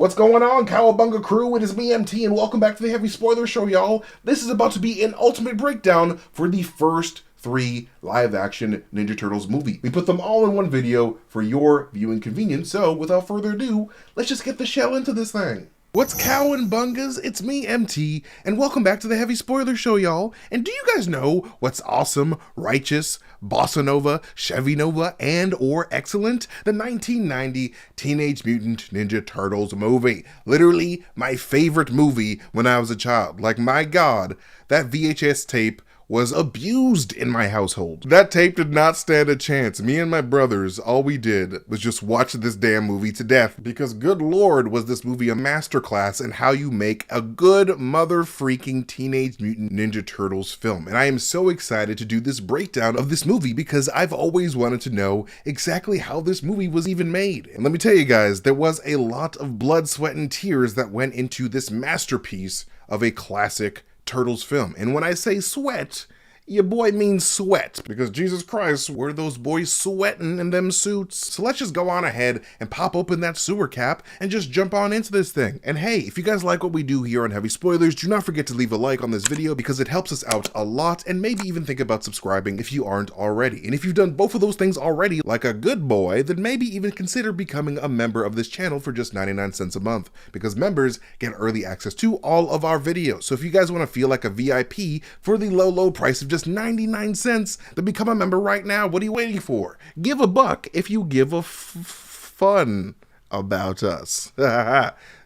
What's going on, Cowabunga crew? It is me, MT, and welcome back to the Heavy Spoiler Show, y'all. This is about to be an ultimate breakdown for the first 3 live-action Ninja Turtles movie. We put them all in one video for your viewing convenience, so without further ado, let's just get the shell into this thing. What's Cowabungas? It's me, MT, and welcome back to the Heavy Spoiler Show, y'all. And do you guys know what's awesome, righteous, bossa nova, Chevy Nova, and or excellent? The 1990 Teenage Mutant Ninja Turtles movie. Literally my favorite movie when I was a child. Like, my God, that VHS tape was abused in my household. That tape did not stand a chance. Me and my brothers, all we did was just watch this damn movie to death, because good lord was this movie a masterclass in how you make a good mother freaking Teenage Mutant Ninja Turtles film. And I am so excited to do this breakdown of this movie because I've always wanted to know exactly how this movie was even made. And let me tell you guys, there was a lot of blood, sweat, and tears that went into this masterpiece of a classic Turtles film. And when I say sweat, your boy means sweat, because Jesus Christ, were those boys sweating in them suits? So let's just go on ahead and pop open that sewer cap and just jump on into this thing. And hey, if you guys like what we do here on Heavy Spoilers, do not forget to leave a like on this video because it helps us out a lot, and maybe even think about subscribing if you aren't already. And if you've done both of those things already, like a good boy, then maybe even consider becoming a member of this channel for just 99 cents a month, because members get early access to all of our videos. So if you guys want to feel like a VIP for the low price of just 99 cents, then become a member right now. What are you waiting for? Give a buck if you give a fun about us.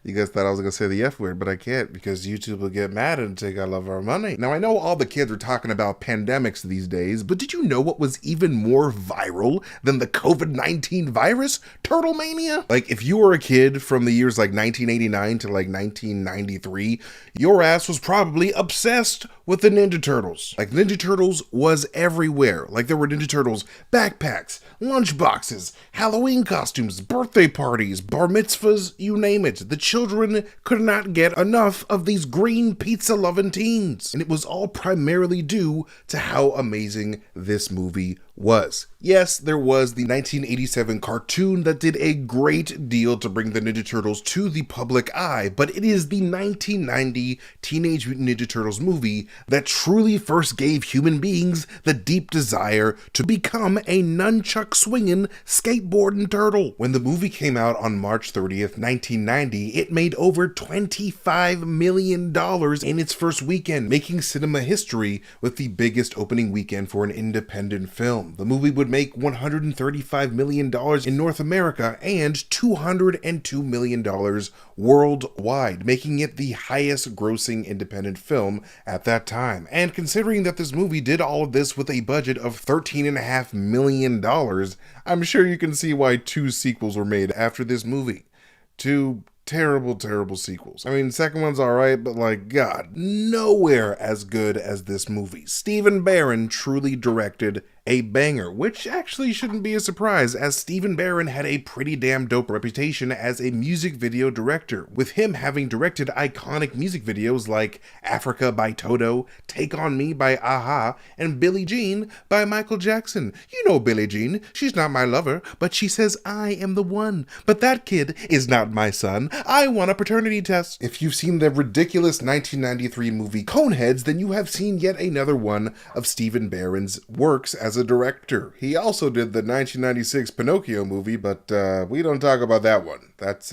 You guys thought I was going to say the F word, but I can't, because YouTube will get mad and take all of our money. Now, I know all the kids are talking about pandemics these days, but did you know what was even more viral than the COVID-19 virus? Turtle Mania? Like, if you were a kid from the years like 1989 to like 1993, your ass was probably obsessed with the Ninja Turtles. Like, Ninja Turtles was everywhere. Like, there were Ninja Turtles backpacks, lunch boxes, Halloween costumes, birthday parties, bar mitzvahs, you name it. The children could not get enough of these green pizza-loving teens. And it was all primarily due to how amazing this movie was. Yes, there was the 1987 cartoon that did a great deal to bring the Ninja Turtles to the public eye, but it is the 1990 Teenage Mutant Ninja Turtles movie that truly first gave human beings the deep desire to become a nunchuck-swinging, skateboarding turtle. When the movie came out on March 30th, 1990, it made over $25 million in its first weekend, making cinema history with the biggest opening weekend for an independent film. The movie would make $135 million in North America and $202 million worldwide, making it the highest grossing independent film at that time. And considering that this movie did all of this with a budget of $13.5 million, I'm sure you can see why 2 sequels were made after this movie. 2 terrible sequels. I mean, the second one's alright, but like, God, nowhere as good as this movie. Stephen Barron truly directed a banger, which actually shouldn't be a surprise, as Stephen Barron had a pretty damn dope reputation as a music video director, with him having directed iconic music videos like Africa by Toto, Take On Me by Aha, and Billie Jean by Michael Jackson. You know Billie Jean, she's not my lover, but she says I am the one. But that kid is not my son. I want a paternity test. If you've seen the ridiculous 1993 movie Coneheads, then you have seen yet another one of Stephen Barron's works as a director. He also did the 1996 Pinocchio movie, but we don't talk about that one. That's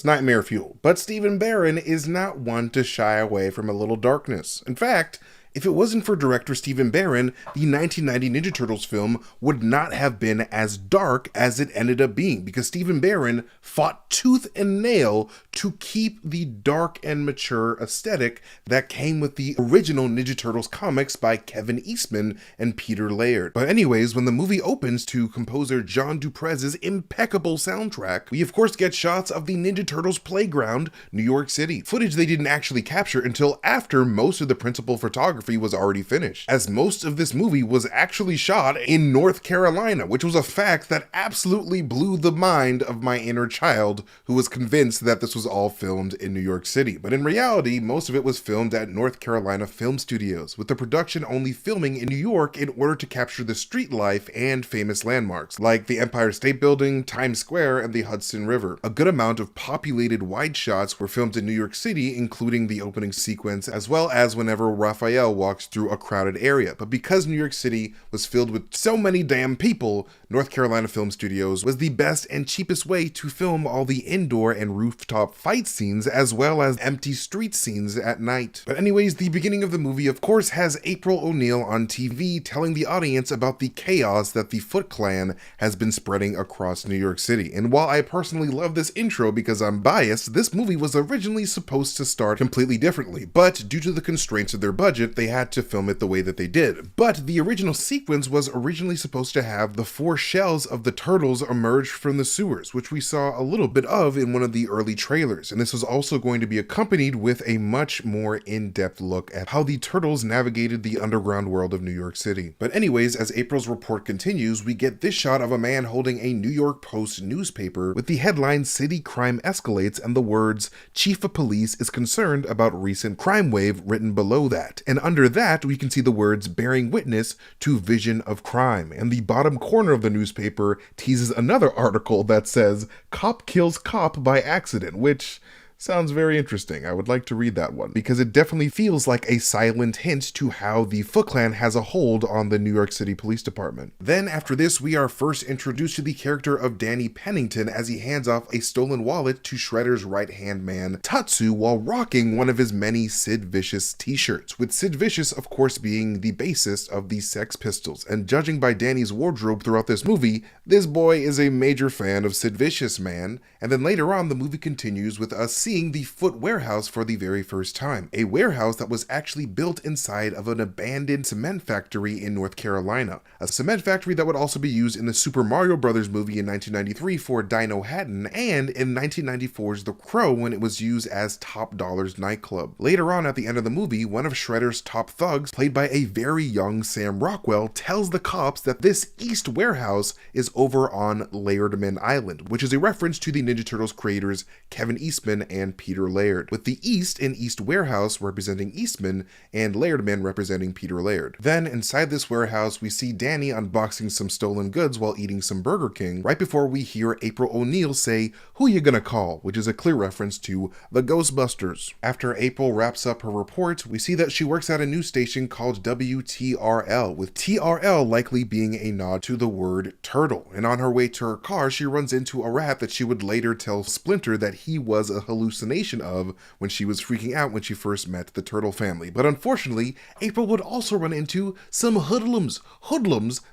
nightmare fuel. But Stephen Barron is not one to shy away from a little darkness. In fact, if it wasn't for director Stephen Barron, the 1990 Ninja Turtles film would not have been as dark as it ended up being, because Stephen Barron fought tooth and nail to keep the dark and mature aesthetic that came with the original Ninja Turtles comics by Kevin Eastman and Peter Laird. But anyways, when the movie opens to composer John Duprez's impeccable soundtrack, we of course get shots of the Ninja Turtles playground, New York City. Footage they didn't actually capture until after most of the principal photographers cinematography was already finished, as most of this movie was actually shot in North Carolina, which was a fact that absolutely blew the mind of my inner child, who was convinced that this was all filmed in New York City. But in reality, most of it was filmed at North Carolina Film Studios, with the production only filming in New York in order to capture the street life and famous landmarks, like the Empire State Building, Times Square, and the Hudson River. A good amount of populated wide shots were filmed in New York City, including the opening sequence, as well as whenever Raphael walks through a crowded area. But because New York City was filled with so many damn people, North Carolina Film Studios was the best and cheapest way to film all the indoor and rooftop fight scenes, as well as empty street scenes at night. But anyways, the beginning of the movie, of course, has April O'Neil on TV telling the audience about the chaos that the Foot Clan has been spreading across New York City. And while I personally love this intro because I'm biased, this movie was originally supposed to start completely differently, but due to the constraints of their budget, they had to film it the way that they did. But the original sequence was originally supposed to have the 4 shells of the turtles emerge from the sewers, which we saw a little bit of in one of the early trailers. And this was also going to be accompanied with a much more in-depth look at how the turtles navigated the underground world of New York City. But anyways, as April's report continues, we get this shot of a man holding a New York Post newspaper with the headline "City Crime Escalates" and the words "Chief of Police is concerned about recent crime wave" written below that. And under that, we can see the words "bearing witness to vision of crime." And the bottom corner of the newspaper teases another article that says "Cop kills cop by accident," which sounds very interesting. I would like to read that one, because it definitely feels like a silent hint to how the Foot Clan has a hold on the New York City Police Department. Then after this, we are first introduced to the character of Danny Pennington as he hands off a stolen wallet to Shredder's right-hand man, Tatsu, while rocking one of his many Sid Vicious t-shirts, with Sid Vicious of course being the bassist of the Sex Pistols. And judging by Danny's wardrobe throughout this movie, this boy is a major fan of Sid Vicious, man. And then later on, the movie continues with us seeing the Foot Warehouse for the very first time, a warehouse that was actually built inside of an abandoned cement factory in North Carolina, a cement factory that would also be used in the Super Mario Bros. Movie in 1993 for Dino Hatton, and in 1994's The Crow when it was used as Top Dollar's nightclub. Later on at the end of the movie, one of Shredder's top thugs, played by a very young Sam Rockwell, tells the cops that this East warehouse is over on Lairdman Island, which is a reference to the Ninja Turtles creators Kevin Eastman and Peter Laird, with the East in East Warehouse representing Eastman and Lairdman representing Peter Laird. Then inside this warehouse, we see Danny unboxing some stolen goods while eating some Burger King, right before we hear April O'Neil say, "Who you gonna call?" which is a clear reference to the Ghostbusters. After April wraps up her report, we see that she works at a news station called WTRL, with TRL likely being a nod to the word turtle. And on her way to her car, she runs into a rat that she would later tell Splinter that he was a hallucination of when she was freaking out when she first met the turtle family. But unfortunately, April would also run into some hoodlums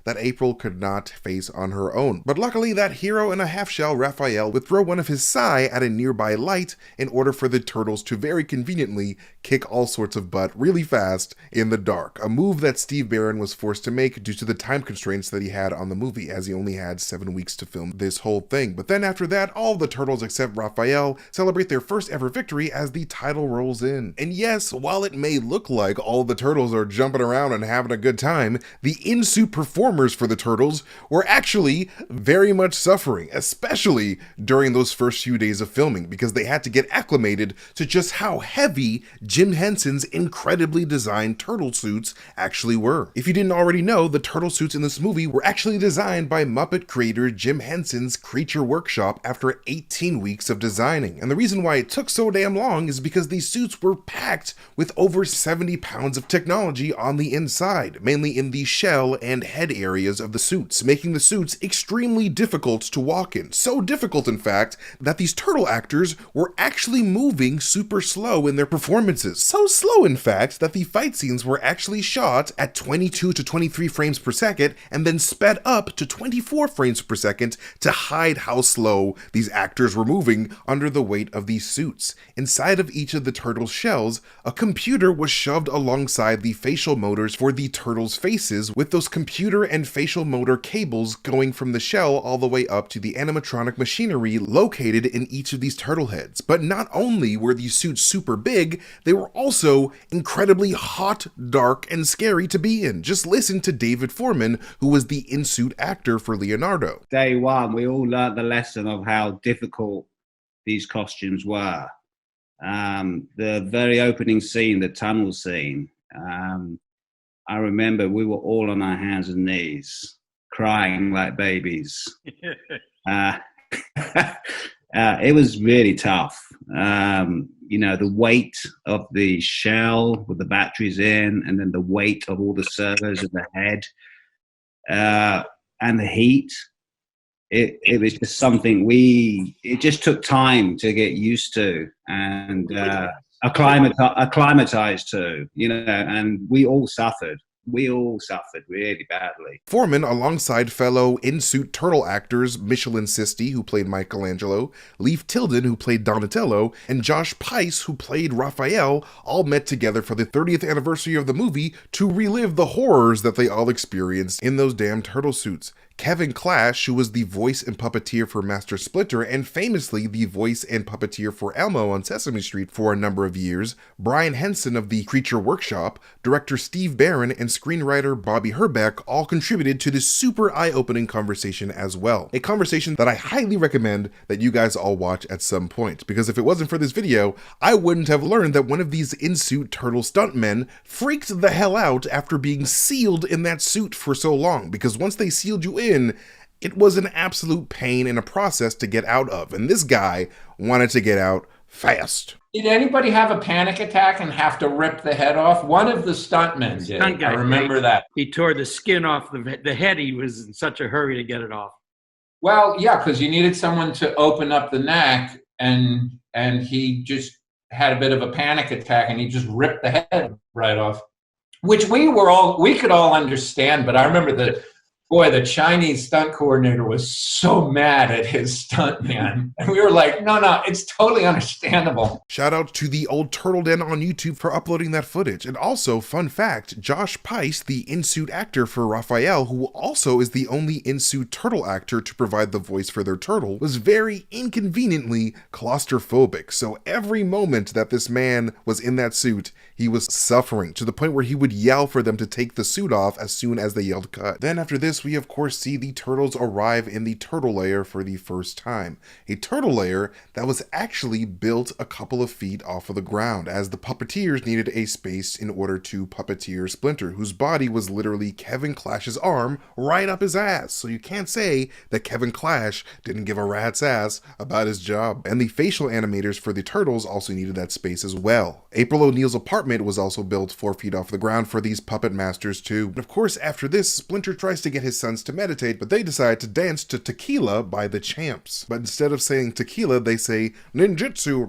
that April could not face on her own. But luckily, that hero in a half-shell, Raphael, would throw one of his sai at a nearby light in order for the turtles to very conveniently kick all sorts of butt really fast in the dark, a move that Steve Barron was forced to make due to the time constraints that he had on the movie, as he only had 7 weeks to film this whole thing. But then after that, all the turtles except Raphael celebrate their first ever victory as the title rolls in. And yes, while it may look like all the turtles are jumping around and having a good time, the in-suit performers for the turtles were actually very much suffering, especially during those first few days of filming, because they had to get acclimated to just how heavy Jim Henson's incredibly designed turtle suits actually were. If you didn't already know, the turtle suits in this movie were actually designed by Muppet creator Jim Henson's Creature Workshop after 18 weeks of designing. And the reason why it took so damn long is because these suits were packed with over 70 pounds of technology on the inside, mainly in the shell and head areas of the suits, making the suits extremely difficult to walk in. So difficult, in fact, that these turtle actors were actually moving super slow in their performances. So slow, in fact, that the fight scenes were actually shot at 22 to 23 frames per second and then sped up to 24 frames per second to hide how slow these actors were moving under the weight of these suits. Inside of each of the turtles' shells, a computer was shoved alongside the facial motors for the turtles' faces, with those computer and facial motor cables going from the shell all the way up to the animatronic machinery located in each of these turtle heads. But not only were these suits super big, they were also incredibly hot, dark, and scary to be in. Just listen to David Foreman, who was the in-suit actor for Leonardo. Day one, we all learned the lesson of how difficult these costumes were. The very opening scene, the tunnel scene, I remember we were all on our hands and knees, crying like babies. It was really tough. You know, the weight of the shell with the batteries in, and then the weight of all the servos in the head, and the heat. It was just something it just took time to get used to and acclimatize to, you know, and we all suffered. We all suffered really badly. Foreman, alongside fellow in-suit turtle actors Michelin Sisti, who played Michelangelo, Leif Tilden, who played Donatello, and Josh Pais, who played Raphael, all met together for the 30th anniversary of the movie to relive the horrors that they all experienced in those damn turtle suits. Kevin Clash, who was the voice and puppeteer for Master Splinter and famously the voice and puppeteer for Elmo on Sesame Street for a number of years, Brian Henson of the Creature Workshop, director Steve Barron, and screenwriter Bobby Herbeck all contributed to this super eye-opening conversation as well. A conversation that I highly recommend that you guys all watch at some point, because if it wasn't for this video, I wouldn't have learned that one of these in-suit turtle stuntmen freaked the hell out after being sealed in that suit for so long, because once they sealed you in, it was an absolute pain and a process to get out of, and this guy wanted to get out fast. Did anybody have a panic attack and have to rip the head off? One of the stuntmen did. I remember that. He tore the skin off the head. He was in such a hurry to get it off. Well, yeah, because you needed someone to open up the neck, and he just had a bit of a panic attack, and he just ripped the head right off, which we could all understand. But I remember the Chinese stunt coordinator was so mad at his stuntman. And we were like, no, it's totally understandable. Shout out to the old Turtle Den on YouTube for uploading that footage. And also, fun fact, Josh Pais, the in-suit actor for Raphael, who also is the only in-suit turtle actor to provide the voice for their turtle, was very inconveniently claustrophobic. So every moment that this man was in that suit, he was suffering to the point where he would yell for them to take the suit off as soon as they yelled cut. Then after this, we of course see the turtles arrive in the turtle lair for the first time. A turtle lair that was actually built a couple of feet off of the ground, as the puppeteers needed a space in order to puppeteer Splinter, whose body was literally Kevin Clash's arm right up his ass. So you can't say that Kevin Clash didn't give a rat's ass about his job. And the facial animators for the turtles also needed that space as well. April O'Neil's apartment was also built 4 feet off the ground for these puppet masters too. And of course, after this, Splinter tries to get his sons to meditate, but they decide to dance to Tequila by the Champs. But instead of saying tequila, they say ninjutsu.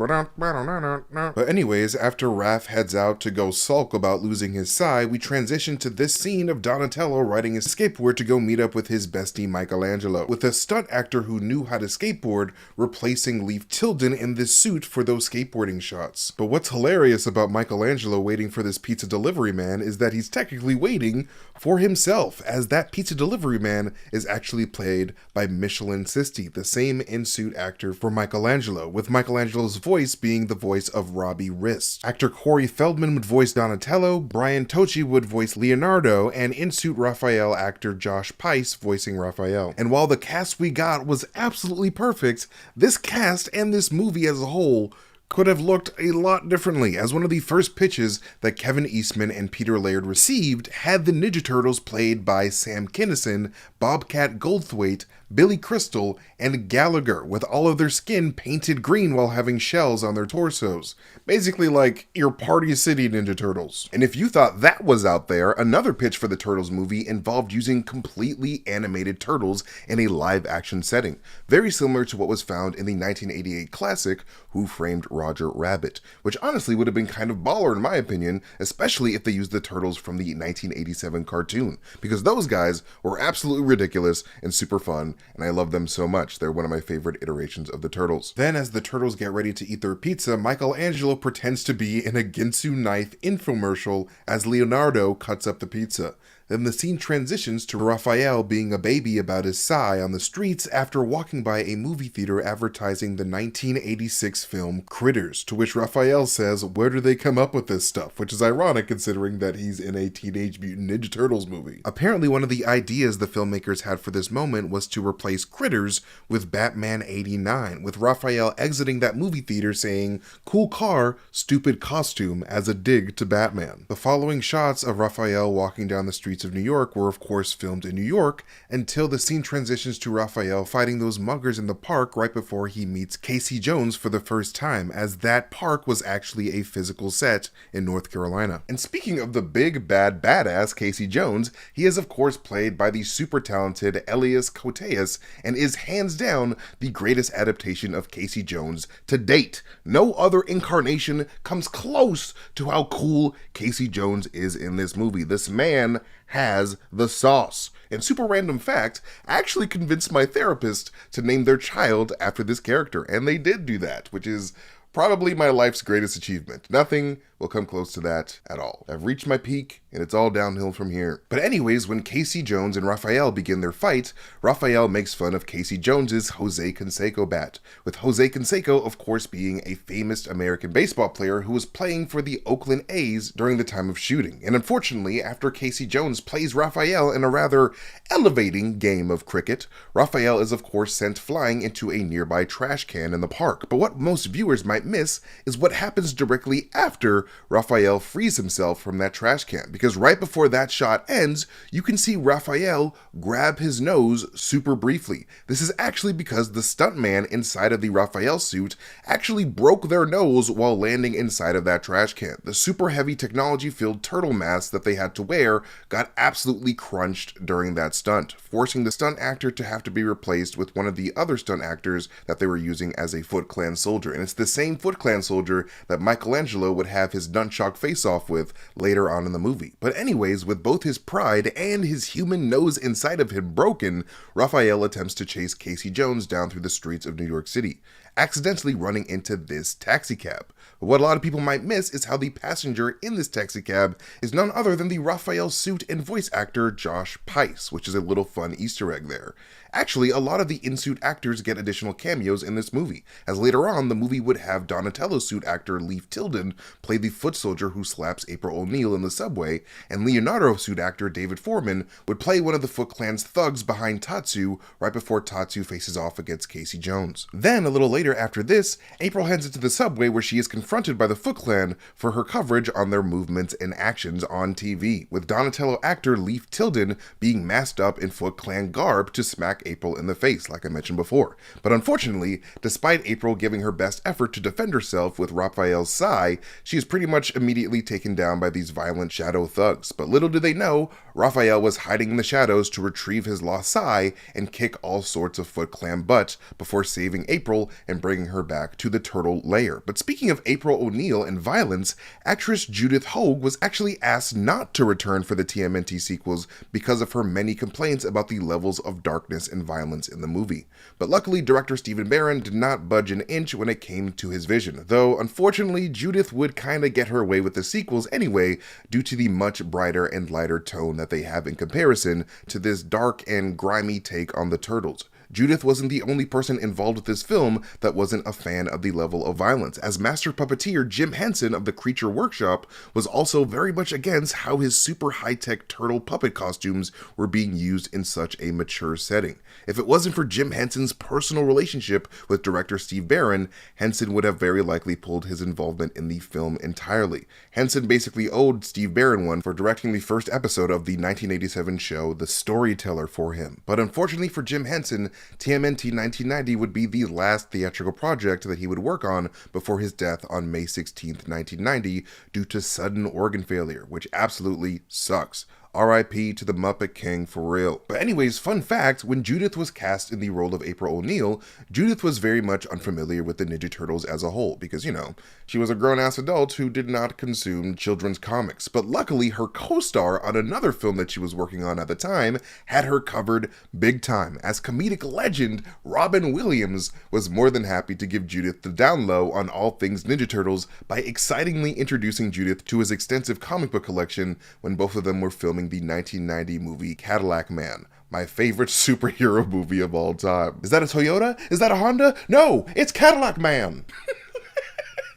But anyways, after Raph heads out to go sulk about losing his sai, we transition to this scene of Donatello riding his skateboard to go meet up with his bestie Michelangelo, with a stunt actor who knew how to skateboard replacing Leif Tilden in this suit for those skateboarding shots. But what's hilarious about Michelangelo waiting for this pizza delivery man is that he's technically waiting for himself, as that pizza delivery man is actually played by Michelin Sisti, the same in-suit actor for Michelangelo, with Michelangelo's voice being the voice of Robbie Wrist. Actor Corey Feldman would voice Donatello, Brian Tochi would voice Leonardo, and in-suit Raphael actor Josh Pais voicing Raphael. And while the cast we got was absolutely perfect, this cast and this movie as a whole could have looked a lot differently, as one of the first pitches that Kevin Eastman and Peter Laird received had the Ninja Turtles played by Sam Kinison, Bobcat Goldthwait, Billy Crystal, and Gallagher, with all of their skin painted green while having shells on their torsos. Basically like your Party City Ninja Turtles. And if you thought that was out there, another pitch for the Turtles movie involved using completely animated turtles in a live-action setting, very similar to what was found in the 1988 classic Who Framed Roger Rabbit, which honestly would have been kind of baller in my opinion, especially if they used the turtles from the 1987 cartoon, because those guys were absolutely ridiculous and super fun, and I love them so much. They're one of my favorite iterations of the Turtles. Then as the Turtles get ready to eat their pizza, Michelangelo pretends to be in a Ginsu knife infomercial as Leonardo cuts up the pizza. Then the scene transitions to Raphael being a baby about his sigh on the streets after walking by a movie theater advertising the 1986 film Critters, to which Raphael says, "Where do they come up with this stuff?" Which is ironic considering that he's in a Teenage Mutant Ninja Turtles movie. Apparently one of the ideas the filmmakers had for this moment was to replace Critters with Batman 89, with Raphael exiting that movie theater saying, "Cool car, stupid costume," as a dig to Batman. The following shots of Raphael walking down the streets of New York were of course filmed in New York, until the scene transitions to Raphael fighting those muggers in the park right before he meets Casey Jones for the first time, as that park was actually a physical set in North Carolina. And speaking of the big bad badass Casey Jones, he is of course played by the super talented Elias Koteas and is hands down the greatest adaptation of Casey Jones to date. No other incarnation comes close to how cool Casey Jones is in this movie. This man has the sauce. And super random fact, I actually convinced my therapist to name their child after this character, and they did do that, which is probably my life's greatest achievement. Nothing will come close to that at all. I've reached my peak, and it's all downhill from here. But anyways, when Casey Jones and Raphael begin their fight, Raphael makes fun of Casey Jones's Jose Canseco bat, with Jose Canseco of course being a famous American baseball player who was playing for the Oakland A's during the time of shooting. And unfortunately, after Casey Jones plays Raphael in a rather elevating game of cricket, Raphael is of course sent flying into a nearby trash can in the park. But what most viewers might miss is what happens directly after Raphael frees himself from that trash can, because right before that shot ends, you can see Raphael grab his nose super briefly. This is actually because the stuntman inside of the Raphael suit actually broke their nose while landing inside of that trash can. The super heavy technology-filled turtle mask that they had to wear got absolutely crunched during that stunt, forcing the stunt actor to have to be replaced with one of the other stunt actors that they were using as a Foot Clan soldier. And it's the same Foot Clan soldier that Michelangelo would have his nunchuck face-off with later on in the movie. But anyways, with both his pride and his human nose inside of him broken, Raphael attempts to chase Casey Jones down through the streets of New York City, accidentally running into this taxicab. But what a lot of people might miss is how the passenger in this taxicab is none other than the Raphael suit and voice actor Josh Pais, which is a little fun Easter egg there. Actually, a lot of the in-suit actors get additional cameos in this movie, as later on the movie would have Donatello suit actor Leif Tilden play the foot soldier who slaps April O'Neil in the subway, and Leonardo suit actor David Foreman would play one of the Foot Clan's thugs behind Tatsu right before Tatsu faces off against Casey Jones. Then, a little later after this, April heads into the subway where she is confronted by the Foot Clan for her coverage on their movements and actions on TV, with Donatello actor Leif Tilden being masked up in Foot Clan garb to smack April in the face, like I mentioned before. But unfortunately, despite April giving her best effort to defend herself with Raphael's sai, she is pretty much immediately taken down by these violent shadow thugs. But little do they know, Raphael was hiding in the shadows to retrieve his lost sai and kick all sorts of Foot Clan butt before saving April and bringing her back to the turtle lair. But speaking of April O'Neil and violence, actress Judith Hoag was actually asked not to return for the TMNT sequels because of her many complaints about the levels of darkness and violence in the movie. But luckily, director Stephen Barron did not budge an inch when it came to his vision, though unfortunately Judith would kinda get her way with the sequels anyway due to the much brighter and lighter tone that they have in comparison to this dark and grimy take on the Turtles. Judith wasn't the only person involved with this film that wasn't a fan of the level of violence, as master puppeteer Jim Henson of the Creature Workshop was also very much against how his super high-tech turtle puppet costumes were being used in such a mature setting. If it wasn't for Jim Henson's personal relationship with director Steve Barron, Henson would have very likely pulled his involvement in the film entirely. Henson basically owed Steve Barron one for directing the first episode of the 1987 show The Storyteller for him. But unfortunately for Jim Henson, TMNT 1990 would be the last theatrical project that he would work on before his death on May 16th, 1990 due to sudden organ failure, which absolutely sucks. R.I.P. to the Muppet King for real. But anyways, fun fact, when Judith was cast in the role of April O'Neil, Judith was very much unfamiliar with the Ninja Turtles as a whole, because, you know, she was a grown-ass adult who did not consume children's comics. But luckily, her co-star on another film that she was working on at the time had her covered big time, as comedic legend Robin Williams was more than happy to give Judith the down low on all things Ninja Turtles by excitingly introducing Judith to his extensive comic book collection when both of them were filming becoming the 1990 movie Cadillac Man, my favorite superhero movie of all time. Is that a Toyota? Is that a Honda? No, it's Cadillac Man!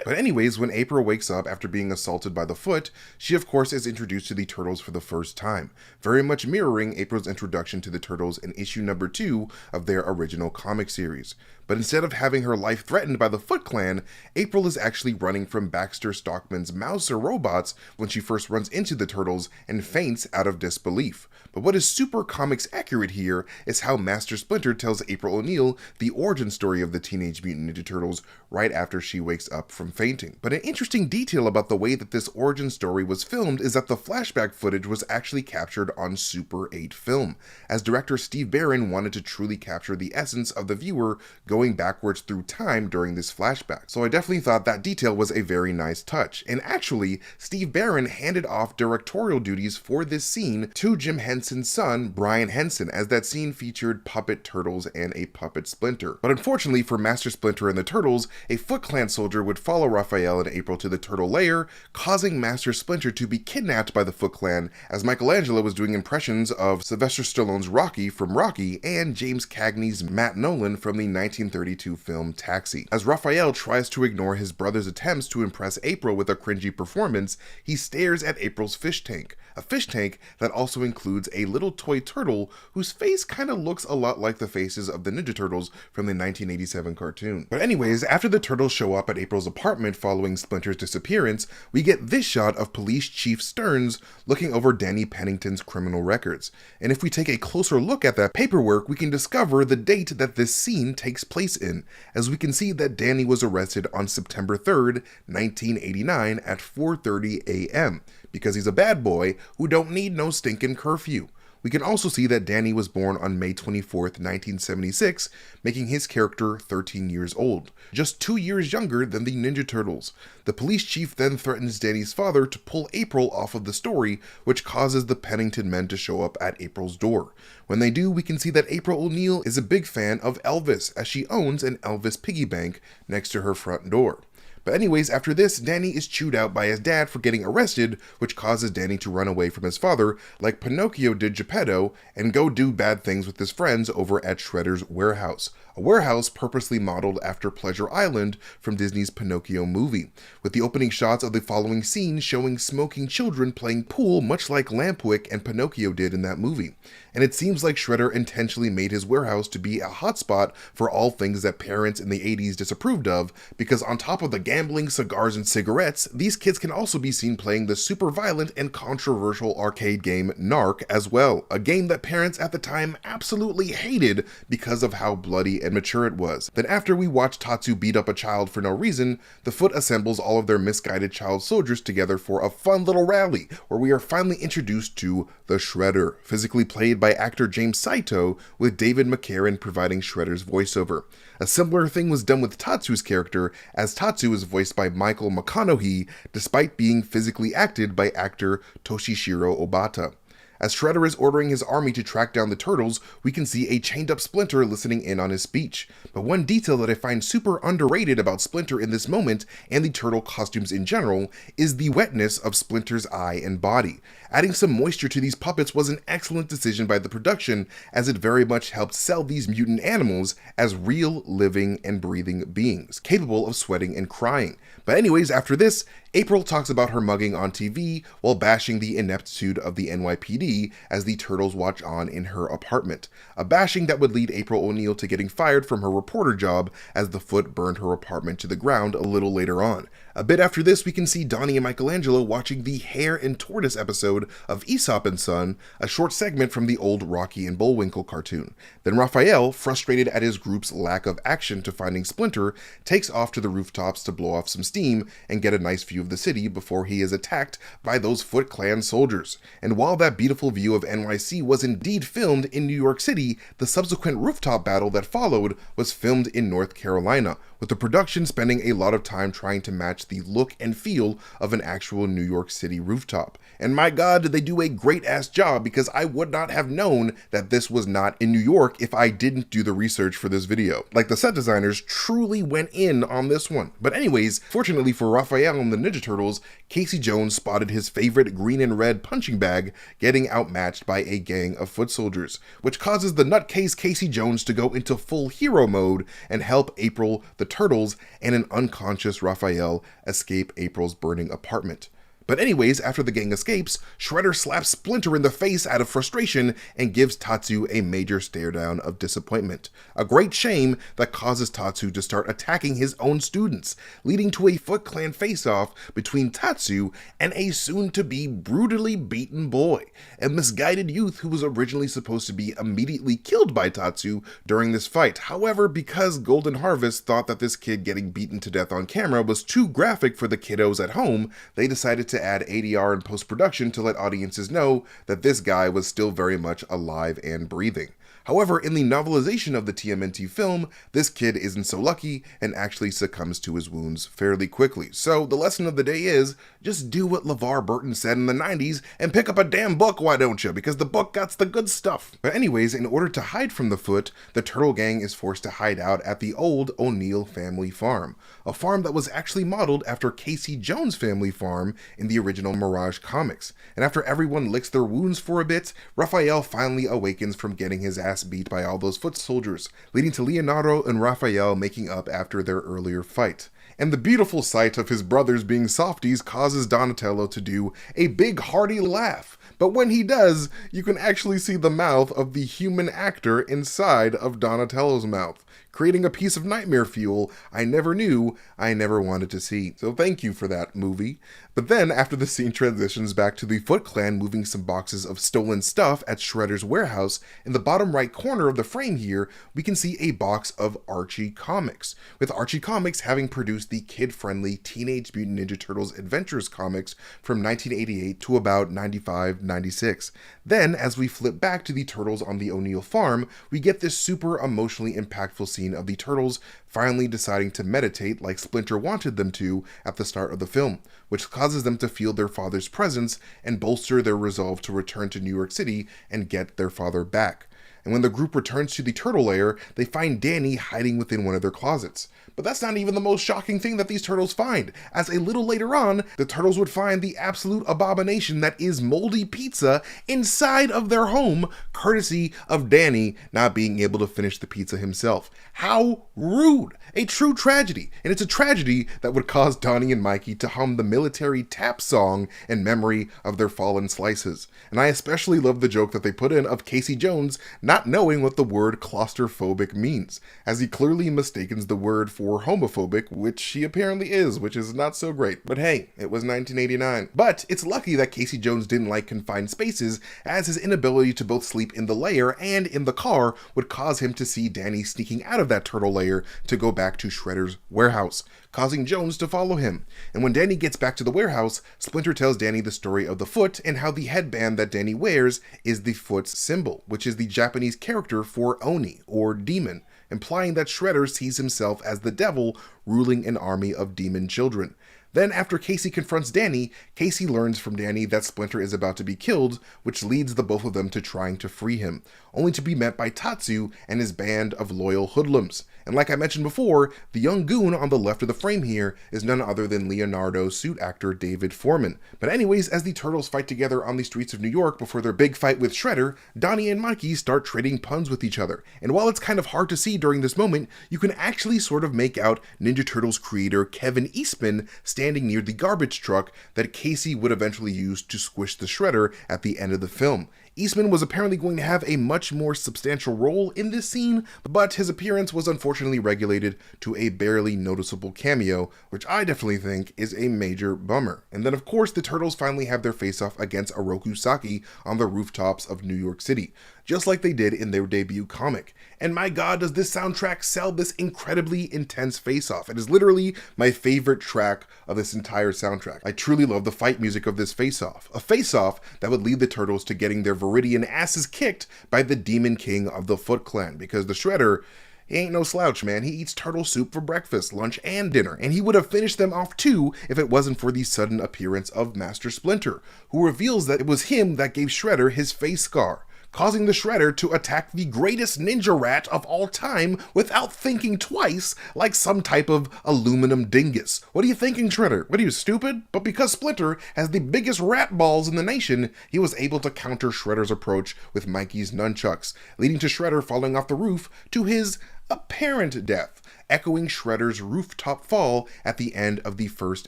But anyways, when April wakes up after being assaulted by the Foot, she of course is introduced to the Turtles for the first time, very much mirroring April's introduction to the Turtles in issue number 2 of their original comic series. But instead of having her life threatened by the Foot Clan, April is actually running from Baxter Stockman's Mouser robots when she first runs into the Turtles and faints out of disbelief. But what is super comics accurate here is how Master Splinter tells April O'Neil the origin story of the Teenage Mutant Ninja Turtles right after she wakes up from fainting. But an interesting detail about the way that this origin story was filmed is that the flashback footage was actually captured on Super 8 film, as director Steve Barron wanted to truly capture the essence of the viewer going backwards through time during this flashback. So I definitely thought that detail was a very nice touch. And actually, Steve Barron handed off directorial duties for this scene to Jim Henson's son, Brian Henson, as that scene featured puppet turtles and a puppet Splinter. But unfortunately for Master Splinter and the Turtles, a Foot Clan soldier would follow Raphael and April to the Turtle lair, causing Master Splinter to be kidnapped by the Foot Clan, as Michelangelo was doing impressions of Sylvester Stallone's Rocky from Rocky and James Cagney's Matt Nolan from the 1932 film Taxi. As Raphael tries to ignore his brother's attempts to impress April with a cringy performance, he stares at April's fish tank, a fish tank that also includes a little toy turtle whose face kind of looks a lot like the faces of the Ninja Turtles from the 1987 cartoon. But anyways, after the Turtles show up at April's apartment following Splinter's disappearance, we get this shot of Police Chief Stearns looking over Danny Pennington's criminal records. And if we take a closer look at that paperwork, we can discover the date that this scene takes place in, as we can see that Danny was arrested on September 3rd, 1989 at 4:30 a.m. because he's a bad boy who don't need no stinking curfew. We can also see that Danny was born on May 24th, 1976, making his character 13 years old, just 2 years younger than the Ninja Turtles. The police chief then threatens Danny's father to pull April off of the story, which causes the Pennington men to show up at April's door. When they do, we can see that April O'Neil is a big fan of Elvis, as she owns an Elvis piggy bank next to her front door. But anyways, after this, Danny is chewed out by his dad for getting arrested, which causes Danny to run away from his father, like Pinocchio did Geppetto, and go do bad things with his friends over at Shredder's warehouse, a warehouse purposely modeled after Pleasure Island from Disney's Pinocchio movie, with the opening shots of the following scene showing smoking children playing pool much like Lampwick and Pinocchio did in that movie. And it seems like Shredder intentionally made his warehouse to be a hotspot for all things that parents in the 80s disapproved of, because on top of the gambling, cigars, and cigarettes, these kids can also be seen playing the super violent and controversial arcade game Narc as well, a game that parents at the time absolutely hated because of how bloody and mature it was. Then after we watch Tatsu beat up a child for no reason, the Foot assembles all of their misguided child soldiers together for a fun little rally, where we are finally introduced to the Shredder, physically played by actor James Saito, with David McCarran providing Shredder's voiceover. A similar thing was done with Tatsu's character, as Tatsu is voiced by Michael McConaughey, despite being physically acted by actor Toshishiro Obata. As Shredder is ordering his army to track down the Turtles, we can see a chained-up Splinter listening in on his speech. But one detail that I find super underrated about Splinter in this moment, and the Turtle costumes in general, is the wetness of Splinter's eye and body. Adding some moisture to these puppets was an excellent decision by the production, as it very much helped sell these mutant animals as real, living, and breathing beings, capable of sweating and crying. But anyways, after this, April talks about her mugging on TV while bashing the ineptitude of the NYPD as the Turtles watch on in her apartment. A bashing that would lead April O'Neil to getting fired from her reporter job as the Foot burned her apartment to the ground a little later on. A bit after this, we can see Donnie and Michelangelo watching the Hare and Tortoise episode of Aesop and Son, a short segment from the old Rocky and Bullwinkle cartoon. Then Raphael, frustrated at his group's lack of action to finding Splinter, takes off to the rooftops to blow off some steam and get a nice view of the city before he is attacked by those Foot Clan soldiers. And while that beautiful view of NYC was indeed filmed in New York City, the subsequent rooftop battle that followed was filmed in North Carolina, with the production spending a lot of time trying to match the look and feel of an actual New York City rooftop. And my god, did they do a great ass job, because I would not have known that this was not in New York if I didn't do the research for this video. Like, the set designers truly went in on this one. But anyways, fortunately for Raphael and the Ninja Turtles, Casey Jones spotted his favorite green and red punching bag getting outmatched by a gang of foot soldiers, which causes the nutcase Casey Jones to go into full hero mode and help April, the Turtles, and an unconscious Raphael escape April's burning apartment. But anyways, after the gang escapes, Shredder slaps Splinter in the face out of frustration and gives Tatsu a major stare down of disappointment. A great shame that causes Tatsu to start attacking his own students, leading to a Foot Clan face-off between Tatsu and a soon-to-be brutally beaten boy, a misguided youth who was originally supposed to be immediately killed by Tatsu during this fight. However, because Golden Harvest thought that this kid getting beaten to death on camera was too graphic for the kiddos at home, they decided to add ADR in post-production to let audiences know that this guy was still very much alive and breathing. However, in the novelization of the TMNT film, this kid isn't so lucky and actually succumbs to his wounds fairly quickly. So the lesson of the day is, just do what LeVar Burton said in the 90s and pick up a damn book, why don't you? Because the book got the good stuff. But anyways, in order to hide from the Foot, the Turtle Gang is forced to hide out at the old O'Neill family farm, a farm that was actually modeled after Casey Jones' family farm in the original Mirage comics. And after everyone licks their wounds for a bit, Raphael finally awakens from getting his ass beat by all those foot soldiers, leading to Leonardo and Raphael making up after their earlier fight. And the beautiful sight of his brothers being softies causes Donatello to do a big hearty laugh. But when he does, you can actually see the mouth of the human actor inside of Donatello's mouth, creating a piece of nightmare fuel I never knew I never wanted to see. So thank you for that, movie. But then, after the scene transitions back to the Foot Clan moving some boxes of stolen stuff at Shredder's warehouse, in the bottom right corner of the frame here, we can see a box of Archie comics, with Archie Comics having produced the kid-friendly Teenage Mutant Ninja Turtles Adventures comics from 1988 to about 95-96. Then, as we flip back to the Turtles on the O'Neill farm, we get this super emotionally impactful scene of the Turtles finally deciding to meditate like Splinter wanted them to at the start of the film, which causes them to feel their father's presence and bolster their resolve to return to New York City and get their father back. And when the group returns to the turtle lair, they find Danny hiding within one of their closets. But that's not even the most shocking thing that these turtles find, as a little later on, the turtles would find the absolute abomination that is moldy pizza inside of their home, courtesy of Danny not being able to finish the pizza himself. How rude! A true tragedy, and it's a tragedy that would cause Donnie and Mikey to hum the military tap song in memory of their fallen slices. And I especially love the joke that they put in of Casey Jones not knowing what the word claustrophobic means, as he clearly mistakens the word for homophobic, which he apparently is, which is not so great. But hey, it was 1989. But it's lucky that Casey Jones didn't like confined spaces, as his inability to both sleep in the lair and in the car would cause him to see Danny sneaking out of that turtle lair to go back to Shredder's warehouse, causing Jones to follow him. And when Danny gets back to the warehouse, Splinter tells Danny the story of the Foot and how the headband that Danny wears is the Foot's symbol, which is the Japanese character for Oni, or demon, implying that Shredder sees himself as the devil ruling an army of demon children. Then, after Casey confronts Danny, Casey learns from Danny that Splinter is about to be killed, which leads the both of them to trying to free him, only to be met by Tatsu and his band of loyal hoodlums. And like I mentioned before, the young goon on the left of the frame here is none other than Leonardo's suit actor David Foreman. But anyways, as the Turtles fight together on the streets of New York before their big fight with Shredder, Donnie and Mikey start trading puns with each other. And while it's kind of hard to see during this moment, you can actually sort of make out Ninja Turtles creator Kevin Eastman standing near the garbage truck that Casey would eventually use to squish the Shredder at the end of the film. Eastman was apparently going to have a much more substantial role in this scene, but his appearance was unfortunately regulated to a barely noticeable cameo, which I definitely think is a major bummer. And then of course the Turtles finally have their face-off against Oroku Saki on the rooftops of New York City, just like they did in their debut comic. And my god, does this soundtrack sell this incredibly intense face-off. It is literally my favorite track of this entire soundtrack. I truly love the fight music of this face-off. A face-off that would lead the Turtles to getting their Viridian asses kicked by the Demon King of the Foot Clan, because the Shredder He ain't no slouch, man. He eats turtle soup for breakfast, lunch, and dinner, and he would have finished them off too if it wasn't for the sudden appearance of Master Splinter, who reveals that it was him that gave Shredder his face scar, causing the Shredder to attack the greatest ninja rat of all time without thinking twice, like some type of aluminum dingus. What are you thinking, Shredder? What are you, stupid? But because Splinter has the biggest rat balls in the nation, he was able to counter Shredder's approach with Mikey's nunchucks, leading to Shredder falling off the roof to his apparent death, echoing Shredder's rooftop fall at the end of the first